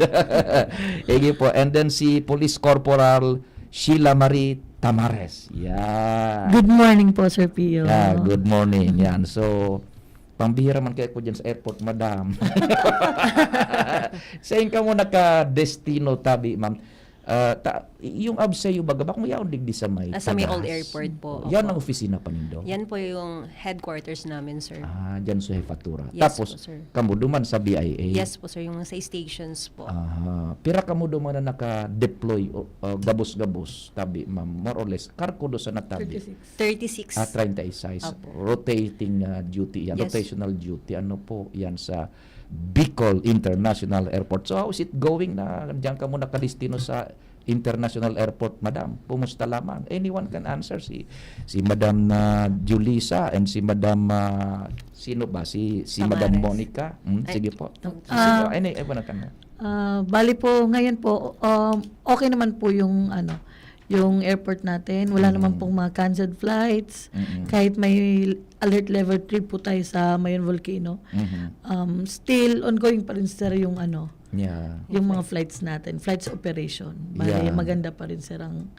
Ege po. And then si Police Corporal Sheila Marie Tamares. Yeah. Good morning po, Sir Pio. Yeah, good morning. Yan. So, pambihira man kayo ko dyan sa airport, Madam. Saan ka mo naka-destino, Tabi, Ma'am? Yung Abseo baga, bakit mo yaon digdi sa may sa may old airport po. Yan ang opisina pa nindo? Yan po yung headquarters namin, sir. Dyan sa Jefatura. Yes, Tapos, po, sir. kamo duman sa BIA? Yes po, sir. Yung sa stations po. Pira kamo duman na naka-deploy gabos-gabos, Tabi, Ma'am, more or less. Karko do sa natabi? 36. 36. Rotating duty yan. Yes. Rotational duty. Ano po yan sa Bicol International Airport. So how is it going na diyan ka mo nakalistino sa International Airport, Madam? Pumusta lamang? Anyone can answer. Si Madam Julissa and si Madam sino ba? Si Madam Monica. Sige po. Bali po ngayon po okay naman po yung yung airport natin. Wala naman pong mga canceled flights. Kahit may alert level 3 po tayo sa Mayon Volcano. Still ongoing pa rin sir yung yung mga flights natin, flights operation. Bali maganda pa rin sir ang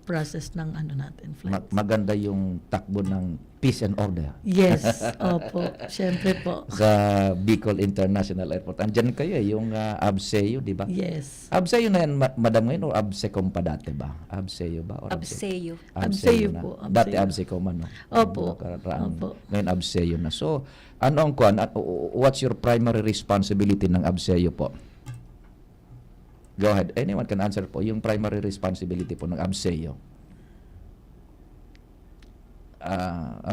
process ng natin flights. Maganda yung takbo ng peace and order. Yes, opo. Syempre po. Sa Bicol International Airport. Andyan kayo yung Abseo, di ba? Yes. Abseo na yan, Madam, ngayon o Absecom pa dati ba? Abseo ba? Abseo. Abseo na. po. Abseo. Dati Absecom, ano? Opo. Ngayon Abseo na. So, what's your primary responsibility ng Abseo po? Go ahead. Anyone can answer po. Yung primary responsibility po ng Abseo.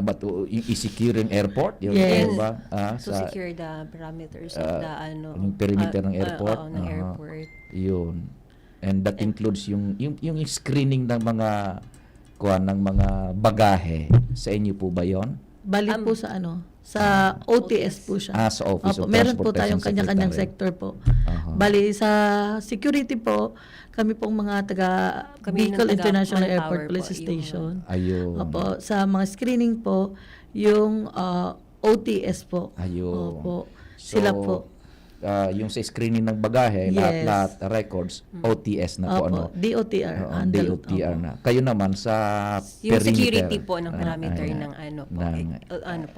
But i-securing airport? Yung, yes. Ba? To secure the parameters of the yung perimeter ng airport? ng airport. Yun. And that includes yung screening ng mga ng mga bagahe. Sa inyo po ba yon? Bali po sa sa OTS po siya. Sa Office of meron po Transportation tayong kanya-kanyang sector po. Bali sa security po, kami pong mga Bicol International Airport Police Station. Ayun. Opo, sa mga screening po, yung OTS po. Ayun. Opo. Sila po. Yung sa screening ng bagahe, Yes. lahat records, OTS na po. Opo, DOTR. DOTR na. Kayo naman sa yung perimeter. security po ng parameter ng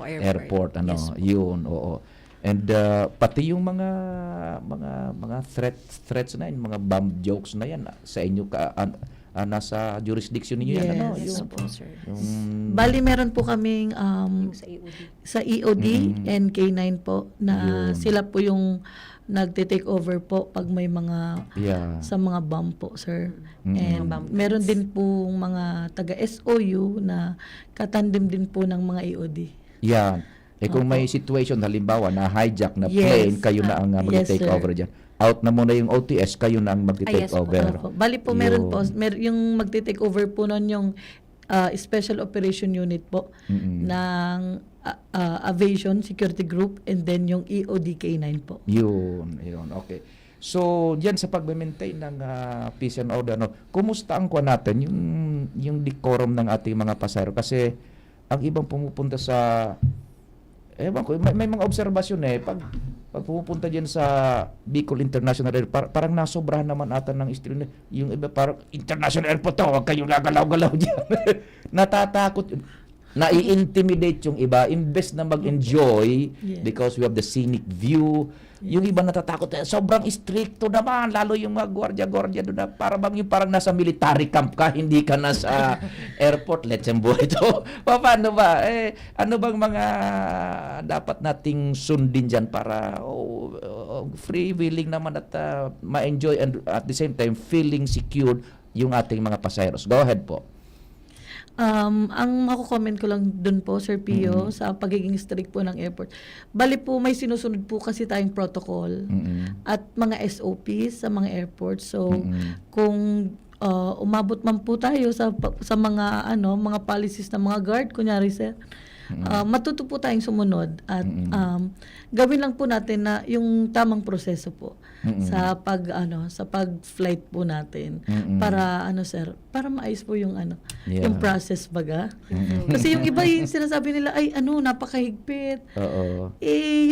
airport. Yes, yun, oo. And pati yung mga threats na yun, mga bomb jokes na yan, sa inyo nasa jurisdiction niyo yan, ano? Yes, po, sir. Bali, meron po kaming sa EOD and K9 po na sila po yung nagte-take over po pag may mga sa mga bomb po, sir. And meron din po mga taga-SOU na katandem din po ng mga EOD. Yan. Kung may situation, halimbawa, na hijack na plane, kayo na ang mag-take over dyan. Out na muna yung OTS, kayo na ang mag-take over. Bali po, meron po, yung mag-take over po nun yung Special Operation Unit po ng Aviation Security Group, and then yung EODK-9 po. Yun, okay. So, diyan sa pag-maintain ng peace and order, kumusta ang kuha natin, yung decorum ng ating mga pasahero? Kasi, ang ibang pumupunta sa, ewan ko, may mga obserbasyon pag pumupunta diyan sa Bicol International Airport, parang nasobrahan naman ata ng estilo. Yung iba parang, International Airport to, huwag kayong gagalaw-galaw diyan. Natatakot, nai-intimidate yung iba, imbes na mag-enjoy because we have the scenic view. Yung iba natatakot, sobrang stricto naman, lalo yung mga gwardiya doon, para bang yung parang nasa military camp ka, hindi ka nasa airport. Let's buhay ito. Paano ba? Ano bang mga dapat nating sundin dyan para free willing naman at ma-enjoy and at the same time feeling secured yung ating mga pasaheros? Go ahead po. Ang mako-comment ko lang dun po, Sir Pio, sa pagiging strict po ng airport. Bali po, may sinusunod po kasi tayong protocol at mga SOPs sa mga airports. So, kung umabot man po tayo sa mga mga policies ng mga guard, kunyari sir, matuto po tayong sumunod at gawin lang po natin na yung tamang proseso po sa pag-flight po natin para sir, para maayos po yung yung process baga. Kasi yung iba yung sinasabi nila ay napakahigpit.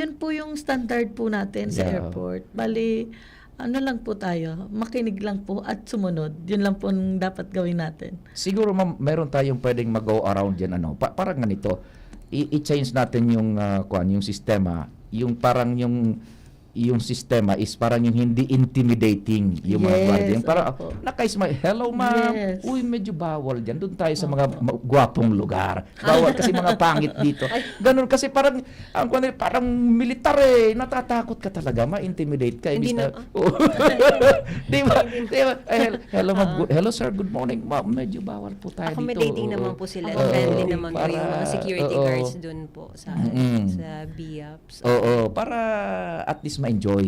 Yun po yung standard po natin sa airport. Bali lang po tayo, makinig lang po at sumunod. Yun lang po ang dapat gawin natin. Siguro meron tayong pwedeng mag-go around yan parang ganito. I-change natin yung yung sistema, yung parang yung sistema is parang yung hindi intimidating yung mga guardia. Yung parang naka-smile, hello ma'am. Uy, medyo bawal diyan. Doon tayo sa mga gwapong lugar. Bawal kasi mga pangit dito. Ganun kasi parang parang militar natatakot ka talaga, ma-intimidate ka. Hindi na. Di ba? Hello ma'am. Hello sir, good morning. Ma'am, medyo bawal po tayo dito. Accommodating naman po sila. Friendly naman po yung mga security guards doon po sa BIAPS. Para at least ma-enjoy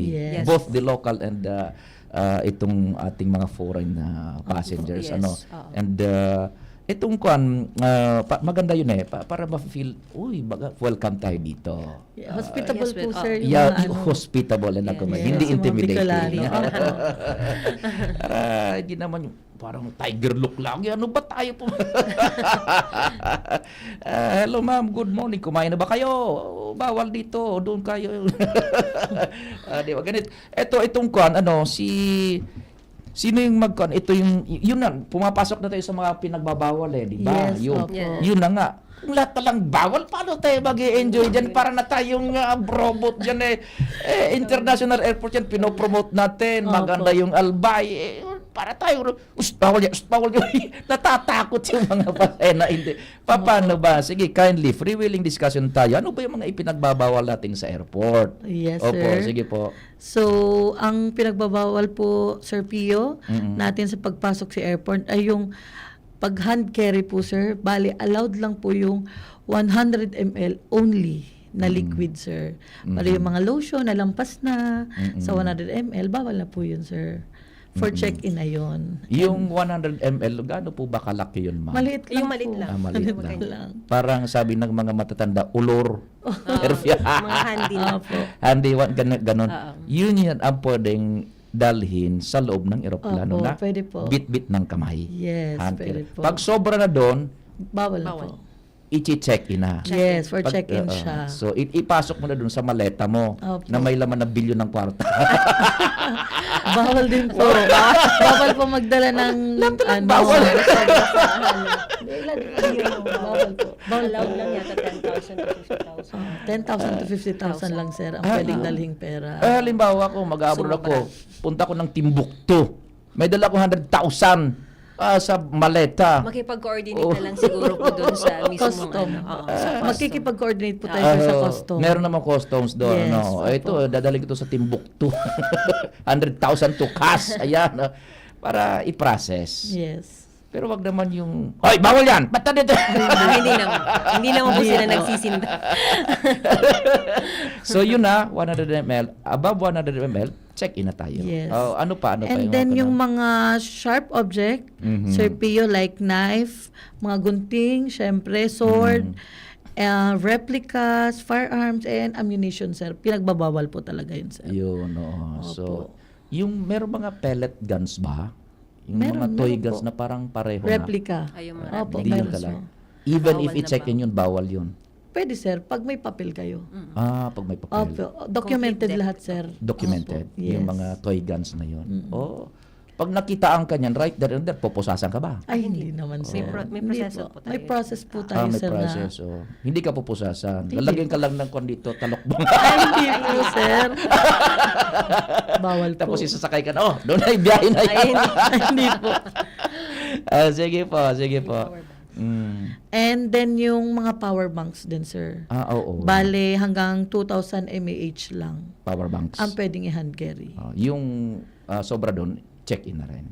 both the local and itong ating mga foreign passengers. And itong maganda yun para ma-feel, welcome tayo dito. Hospitable po sir. Hospitable and hindi intimidating. Hindi naman yung parang tiger look lang. Ano ba tayo po? Hello ma'am, good morning. Kumain na ba kayo? Bawal dito. Doon kayo. Di ba? Ganit. Itong sino yung ito yun na, pumapasok na tayo sa mga pinagbabawal di ba? Yun na nga. Kung lahat na lang bawal, paano tayo mag-i-enjoy dyan? Para na tayong robot dyan International Airport yan, pinopromote natin. Maganda yung Albay. Para tayo, bawal yan. Natatakot yung mga pasena. Paano ba? Sige, kindly, free-willing discussion tayo. Ano ba yung mga ipinagbabawal natin sa airport? Yes, Opo, sir. Sige po. So, ang pinagbabawal po, Sir Pio, natin sa pagpasok sa airport ay yung pag-hand carry po, sir. Bali, allowed lang po yung 100 ml only na liquid, sir. Bali, yung mga lotion na lampas na sa 100 ml, bawal na po yun, sir. For check-in na yun. Yung 100 ml, gaano po ba kalaki yun, ma'am? Maliit lang maliit po. lang. Maliit lang. Parang sabi ng mga matatanda, ulor. Mga handy na po. Handy one, ganon. Yun ang pwedeng dalhin sa loob ng eroplano na pwede po. bit-bit ng kamay. Yes, pwede po. Pag sobra na doon, bawal na po. i-check-in na. Yes, for check-in siya. So, ipasok mo na doon sa maleta mo na may laman na bilyon ng kwarta. Bawal din po. Bawal po magdala ng bawal. Bawal po. Allowed lang yata 10,000 to 50,000. 10,000 to 50,000 lang, sir, ang pwedeng dalhing pera. Halimbawa ko, mag-abroad ako, punta ko ng Timbuktu. May dala ko 100,000 sa maleta. Makipag-coordinate na lang siguro po doon sa mismong Makikipag-coordinate po tayo sa customs. Meron naman customs doon. Yes, ito, dadaling ito sa Timbuktu. 100,000 to cash. Ayan. Para i-process. Yes. Pero wag naman yung, hoy, bawal yan! Ba't dito? Hindi naman. Hindi naman po sila nagsisinda. So yun 100 ml. Above 100 ml, check-in na tayo. Yes. Ano pa? And then yung mga sharp object, Sir Pio, like knife, mga gunting, syempre, sword, replicas, firearms, and ammunition, sir. Pinagbabawal po talaga yun, sir. Yun, So, yung meron mga pellet guns ba? Yung Meron, mga toy meron guns po. na parang pareho Replica. na. Ay, yung Opo, Hindi yun meron, talaga. sir. Even Bawal if na i-check-in yun, bawal yun. Pwede, sir, pag may papel kayo. Pag may papel. Opo, documented Complete lahat, sir. Documented. Opo, yes. Yung mga toy guns na yun. Pag nakitaan ka niyan, right there and there, pupusasan ka ba? Ay, hindi naman, sir. May Hindi proseso po tayo. May process po tayo, May sir, process. Hindi ka pupusasan. Lalagyan ka lang ng kondito, talokbong. Ay, hindi po, sir. Bawal po. Tapos isasakay ka na, doon ay biyahe na yan. Hindi po. Sige po. And then yung mga power banks din, sir. Oo. Bale, hanggang 2,000 mAh lang. Power banks. Ang pwedeng i-hand carry. Yung sobra doon, check-in na rin.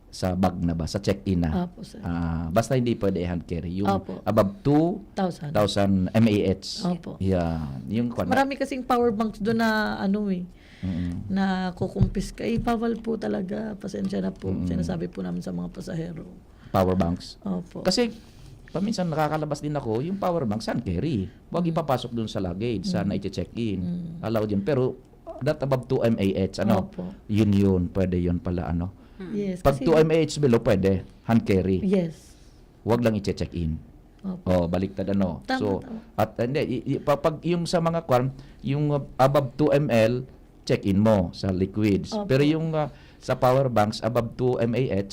Sa bag na ba? Sa check-in na. Opo, sir. Basta hindi pwede hand carry. Yung Opo. above 2,000 mAh. Opo. Yan. Yung Marami kasing power banks doon na na kukumpis ka. Bawal po talaga. Pasensya na po. Sinasabi po namin sa mga pasahero. Power banks. Opo. Kasi paminsan nakakalabas din ako, yung power banks hand carry. Huwag ipapasok doon sa luggage, sa na-check-in. Allowed yun. Pero that above 2 mAh, Opo. yun, pwede yun pala, Yes. Pag 2 mAh below, pwede, hand carry. Yes. Huwag lang i-check-in. Opo. Baliktad, Tama. At hindi, pag yung sa mga yung above 2 ml, check-in mo sa liquids. Opo. Pero yung sa power banks, above 2 mAh,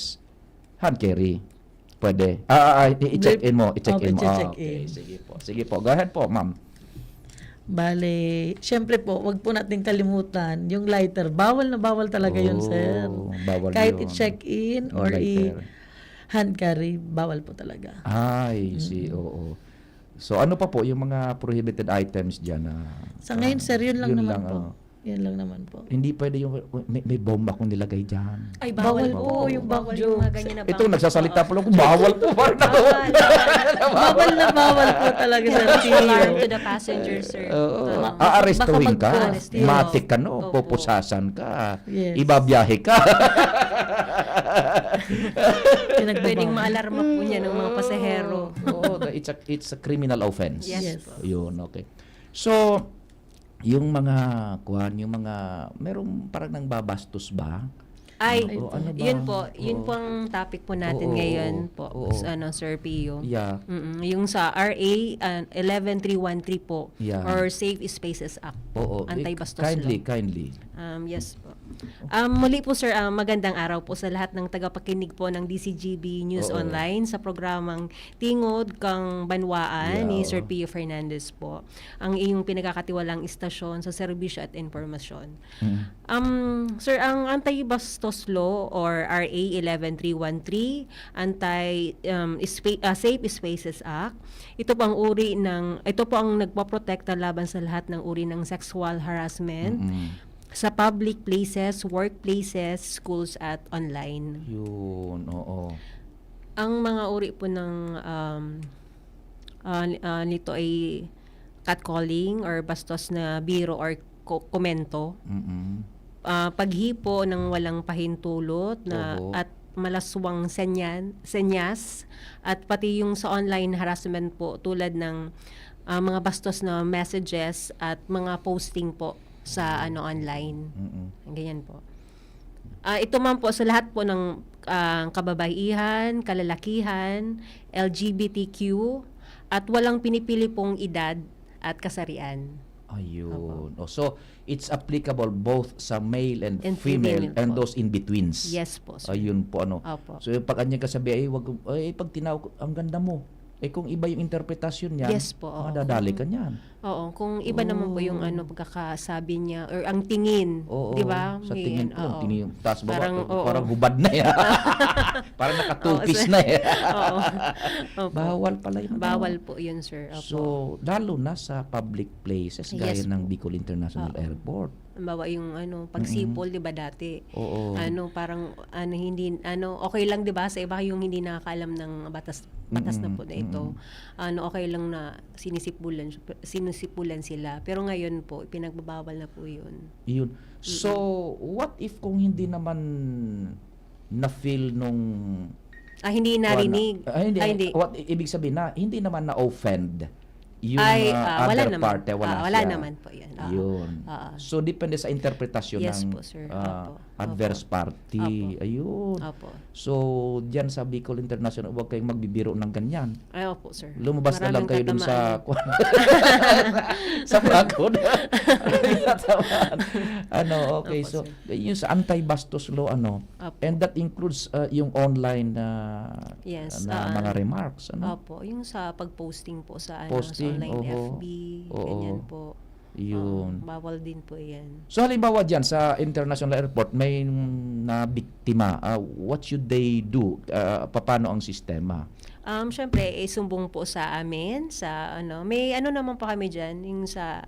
hand carry. Pwede. I-check-in mo. I-check-in mo. i-check-in. Okay, sige po. Go ahead po, ma'am. Bale, syempre po, wag po natin kalimutan, yung lighter, bawal na bawal talaga yun, sir. Bawal Kahit yun. i-check-in Yung or lighter. i-hand carry, bawal po talaga. Oo. So, ano pa po yung mga prohibited items dyan? Sa ngayon, sir, yun lang naman po. oo. Yan lang naman po. Hindi pwede yung, may bomba kung nilagay dyan. Ay, bawal po. yung Bawal joke. yung mga ganyan na Ito, nagsasalita po lang kung bawal po. Bawal na bawal po talaga, sir. Alarm to the passenger, sir. Aarestuhin ka. Aarestuhin. Matik ka, Opo. pupusasan ka. Yes. Ibabiyahe ka. Pwedeng maalarma po niya ng mga pasahero. It's a criminal offense. Yes. Yun, okay. So, yung mga merong parang nang babastos ba? Ay, ano ba? yun po ang topic po natin ngayon po, Sir Pio. Yeah. Yung sa RA 11313 po, Yeah. or Safe Spaces Act. Anti-bastos law. Kindly. Yes po. Muli po, sir, magandang araw po sa lahat ng tagapakinig po ng DCGB News Online sa programang Tingod kang Banwaan ni Sir Pio Fernandez po. Ang iyong pinagkakatiwalang istasyon sa serbisyo at impormasyon. Sir, ang anti-bastos law or RA 11313, Safe Spaces Act, ito po ang nagpoprotekta laban sa lahat ng uri ng sexual harassment sa public places, workplaces, schools at online. Yun, oo. Ang mga uri po ng nito ay catcalling or bastos na biro or komento. Paghipo ng walang pahintulot at malaswang senyas at pati yung sa online harassment po tulad ng mga bastos na messages at mga posting po sa online. Ganyan po. Ito man po sa lahat po ng kababaihan, kalalakihan, LGBTQ at walang pinipili pong edad at kasarian. Ayun. So, it's applicable both sa male and female and po. those in-betweens. Yes po, sir. Ayun po, Opo. So, pag kanya kasabi, pag tinawag, ang ganda mo. Kung iba yung interpretasyon niya, Yes po, oo. madadali ka niyan. Oo, kung iba naman po yung pagkakasabi niya or ang tingin, Oo, di ba? sa tingin ko, tingin, taas baba, Parang, parang hubad na yan. Parang nakatupis na yan. Opo. Bawal pala yun. Bawal po yun, sir. Opo. So, lalo na sa public places, gaya Yes ng Bicol International Airport. Halimbawa yung pagsipol, 'di ba dati? Oo. Parang hindi okay lang 'di ba sa iba yung hindi nakakaalam ng batas na po na ito. Okay lang na sinisipulan sila. Pero ngayon po pinagbabawal na po 'yun. Yun. So, what if kung hindi naman na-feel nung Hindi narinig. hindi. What ibig sabihin na hindi naman na-offend yung wala other naman. party, wala Wala siya. naman po 'yan. Yun. So, depende sa interpretasyon Yes ng po, sir. Opo. adverse party. Opo. Ayun. Opo. So, diyan sa Bicol International, huwag kayong magbibiro ng ganyan. Ay, opo, sir. Lumabas na lang kayo dun sa sa bakod. Okay. Opo, So, sir. yung sa anti-bastos law, and that includes yung online Yes, na mga remarks. Opo, yung sa pag-posting po sa Posting, sa online oho. FB, Oo. ganyan po. Yun. Bawal din po 'yan. So halimbawa diyan sa international airport may na biktima, what should they do? Paano ang sistema? Syempre sumbong po sa amin sa may naman po kami diyan yung sa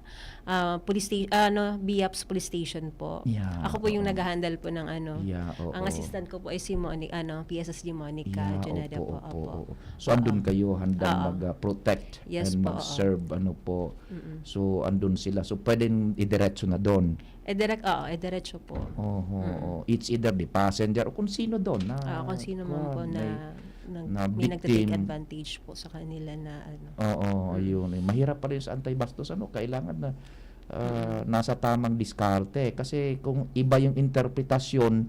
police station BIAPS police station po. Yeah, Ako po yung nag-handle po ng oo. ang assistant ko po ay si PSSG Monica Junada po. Opo. So andun kayo handang mag-protect Yes and po, mag-serve po. So andun sila. So pwedeng idiretso na doon. Diretso po. It's either the passenger o kung sino doon na Kung sino man po na may nagte-take advantage po sa kanila na ayun. Mahirap pa rin sa anti-bastos kailangan na nasa tamang diskarte kasi kung iba yung interpretasyon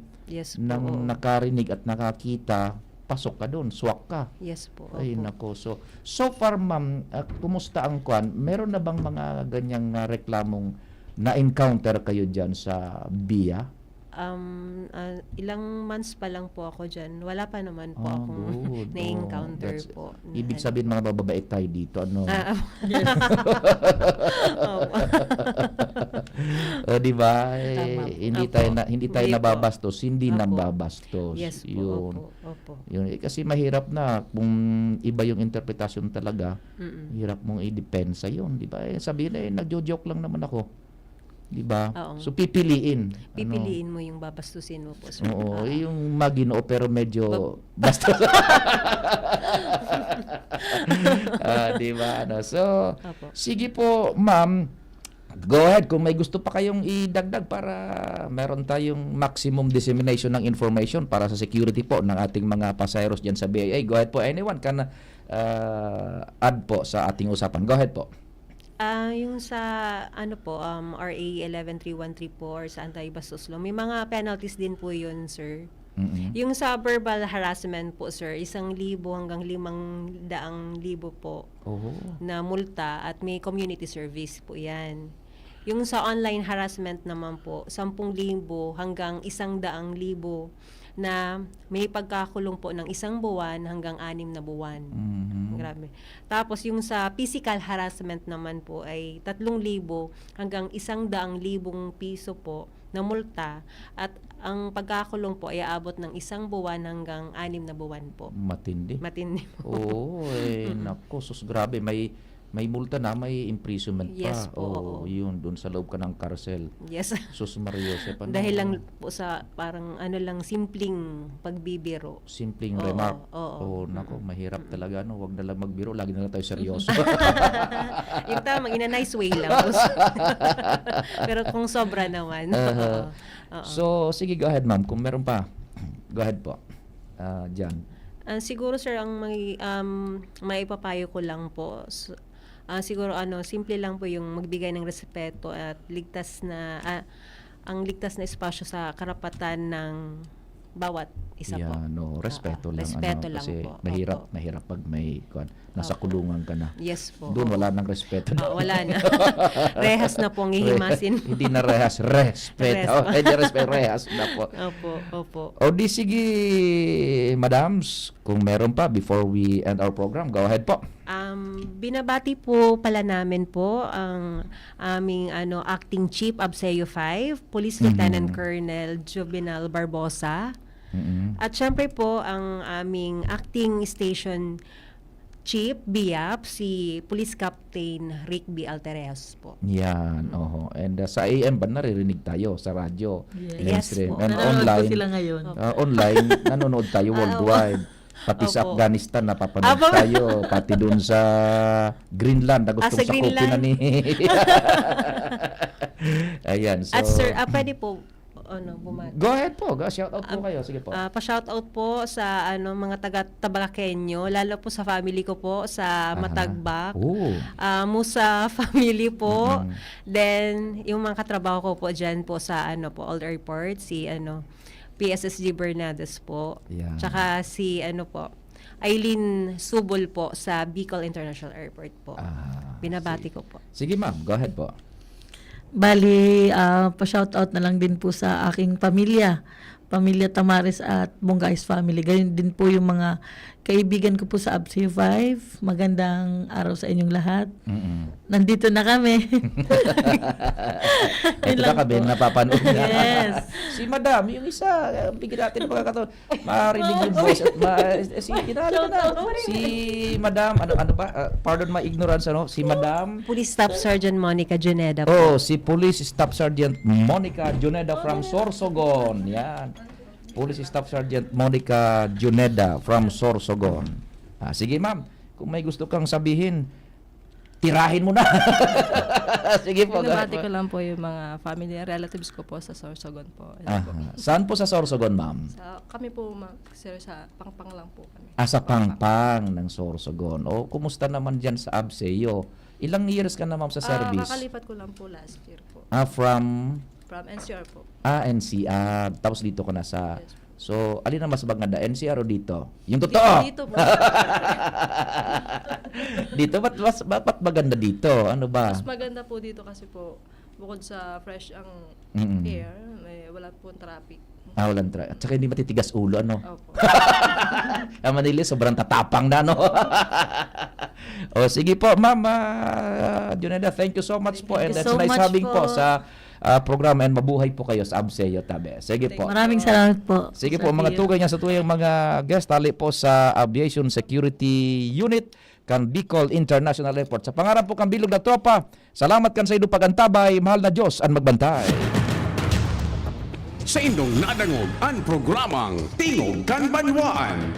ng nakarinig at nakakita, pasok ka doon, swak ka. Yes po. Ay nako. So far ma'am, kumusta ang meron na bang mga ganyang reklamong na-encounter kayo dyan sa BIA? Ilang months pa lang po ako dyan. Wala pa naman po akong na-encounter po. Ibig sabihin mga bababait tayo dito. Di ba? Hindi tayo nababastos, hindi nababastos. Yes po. Yun. Opo. Yun. Kasi mahirap na kung iba yung interpretasyon talaga, hirap mong i-depensa yun. Di ba? Sabihin nagjo-joke lang naman ako. Diba? So pipiliin mo yung babastusin mo po. Oo, yung maginoo pero medyo bastos. Diba? So sige po ma'am, go ahead kung may gusto pa kayong idagdag para meron tayong maximum dissemination ng information para sa security po ng ating mga pasaheros dyan sa BIA. Go ahead po, anyone can add po sa ating usapan. Go ahead po. Yung sa RA 113134 sa anti-bastos law, may mga penalties din po yun, sir. Yung sa verbal harassment po, sir, 1,000 hanggang 500,000 po na multa at may community service po yan. Yung sa online harassment naman po, 10,000 hanggang 100,000 na may pagkakulong po ng 1 buwan hanggang 6 na buwan. Grabe. Tapos yung sa physical harassment naman po ay 3,000 hanggang 100,000 piso po na multa at ang pagkakulong po ay aabot ng 1 buwan hanggang 6 na buwan po. Matindi. Matindi po. Nako, sus grabe, may multa na, may imprisonment pa. Yes po. Yun, doon sa loob ka ng karsel. Yes. Sus Mario Joseph. Dahil lang po sa parang simpleng pagbibiro. Simpleng remark. Nako, mahirap talaga. Huwag na lang magbiro. Lagi na lang tayo seryoso. Yung tamang, in a nice way lang. Pero kung sobra naman. So, sige, go ahead ma'am. Kung meron pa, go ahead po. Diyan. Siguro sir, ang maipapayo ko lang po, siguro simple lang po yung magbigay ng respeto at ang ligtas na espasyo sa karapatan ng bawat isa po. Respeto lang. Respeto lang kasi po. mahirap pag may nasa kulungan ka na. Yes po. Doon wala nang respeto. Wala na. Rehas na pong hihimasin. Hindi na rehas, respeto. Rehas na po. Opo. O di sige, madams, kung meron pa before we end our program, go ahead po. Binabati po pala namin po ang aming Acting Chief Abseo 5, Police Lieutenant Colonel Juvenal Barbosa. At syempre po ang aming Acting Station Chief BIAP, si Police Captain Rick B. Altereas po. Yan, oho. And sa AM ba naririnig tayo sa radyo? Yes po. And Nanonood online, po sila ngayon. online, nanonood tayo worldwide. Pati sa Opo. Afghanistan, napapanood Opo. tayo. Pati dun sa Greenland, na gustong sa sakupin na Greenland. ni... Ayan, so... At sir, pwede po bumati. Go ahead po, shout out po kayo. Sige po. Pa-shoutout po sa mga taga-Tabalakenyo, lalo po sa family ko po sa Matagbak. Musa family po. Then yung mga katrabaho ko po diyan po sa Old Airport, si PSSG Bernades po. Yeah. Tsaka si Eileen Subol po sa Bicol International Airport po. Binabati ko po. Sige ma'am, go ahead po. Bali, pa-shoutout na lang din po sa aking pamilya. Pamilya Tamares at Bongais family. Ganyan din po yung mga kaibigan ko po sa Abseo 5. Magandang araw sa inyong lahat. Nandito na kami. Ito na kami, napapanood na. Yes. Si Madam, yung isa, bigyan natin ng pagkakataon. Marinig yung voice. Si Madam, ano ba? Pardon my ignorance, Si Madam? Police Staff Sergeant Monica Juneda po. Oh, si Police Staff Sergeant Monica Juneda from Sorsogon. Yan. Police Staff Sergeant Monica Juneda from Sorsogon. Sige ma'am, kung may gusto kang sabihin, tirahin mo na. Sige po. Binabati ko lang po yung mga family and relatives ko po sa Sorsogon po. Saan po sa Sorsogon, ma'am? Kami po, sir, sa Pangpang lang po kami. Sa Pangpang ng Sorsogon. Kumusta naman dyan sa Abseo? Ilang years ka na, ma'am, sa service? Kakalipat ko lang po last year po. From NCR po. NCR. Tapos dito ka na sa... So, alin na mas maganda? NCR o dito? Yung totoo! Dito po. Dito? Ba't maganda dito? Ano ba? Mas maganda po dito kasi po, bukod sa fresh ang air, wala po traffic. Walang traffic. At saka hindi matitigas ulo, Opo. Ang Manila, sobrang tatapang na, sige po, ma'am. Juneda, thank you so much po. And that's so nice much having po po sa program, and mabuhay po kayo sa Abseo Tabe. Sige po. Maraming salamat po. Sige po, mga tugay niya sa tuyang mga guest, tali po sa Aviation Security Unit kan Bicol International Airport. Sa pangarap po kang bilog na tropa, salamat kan sa idong pagantabay, mahal na Diyos ang magbantay. Sa indong nadangog ang programang Tingog kan Banwaan.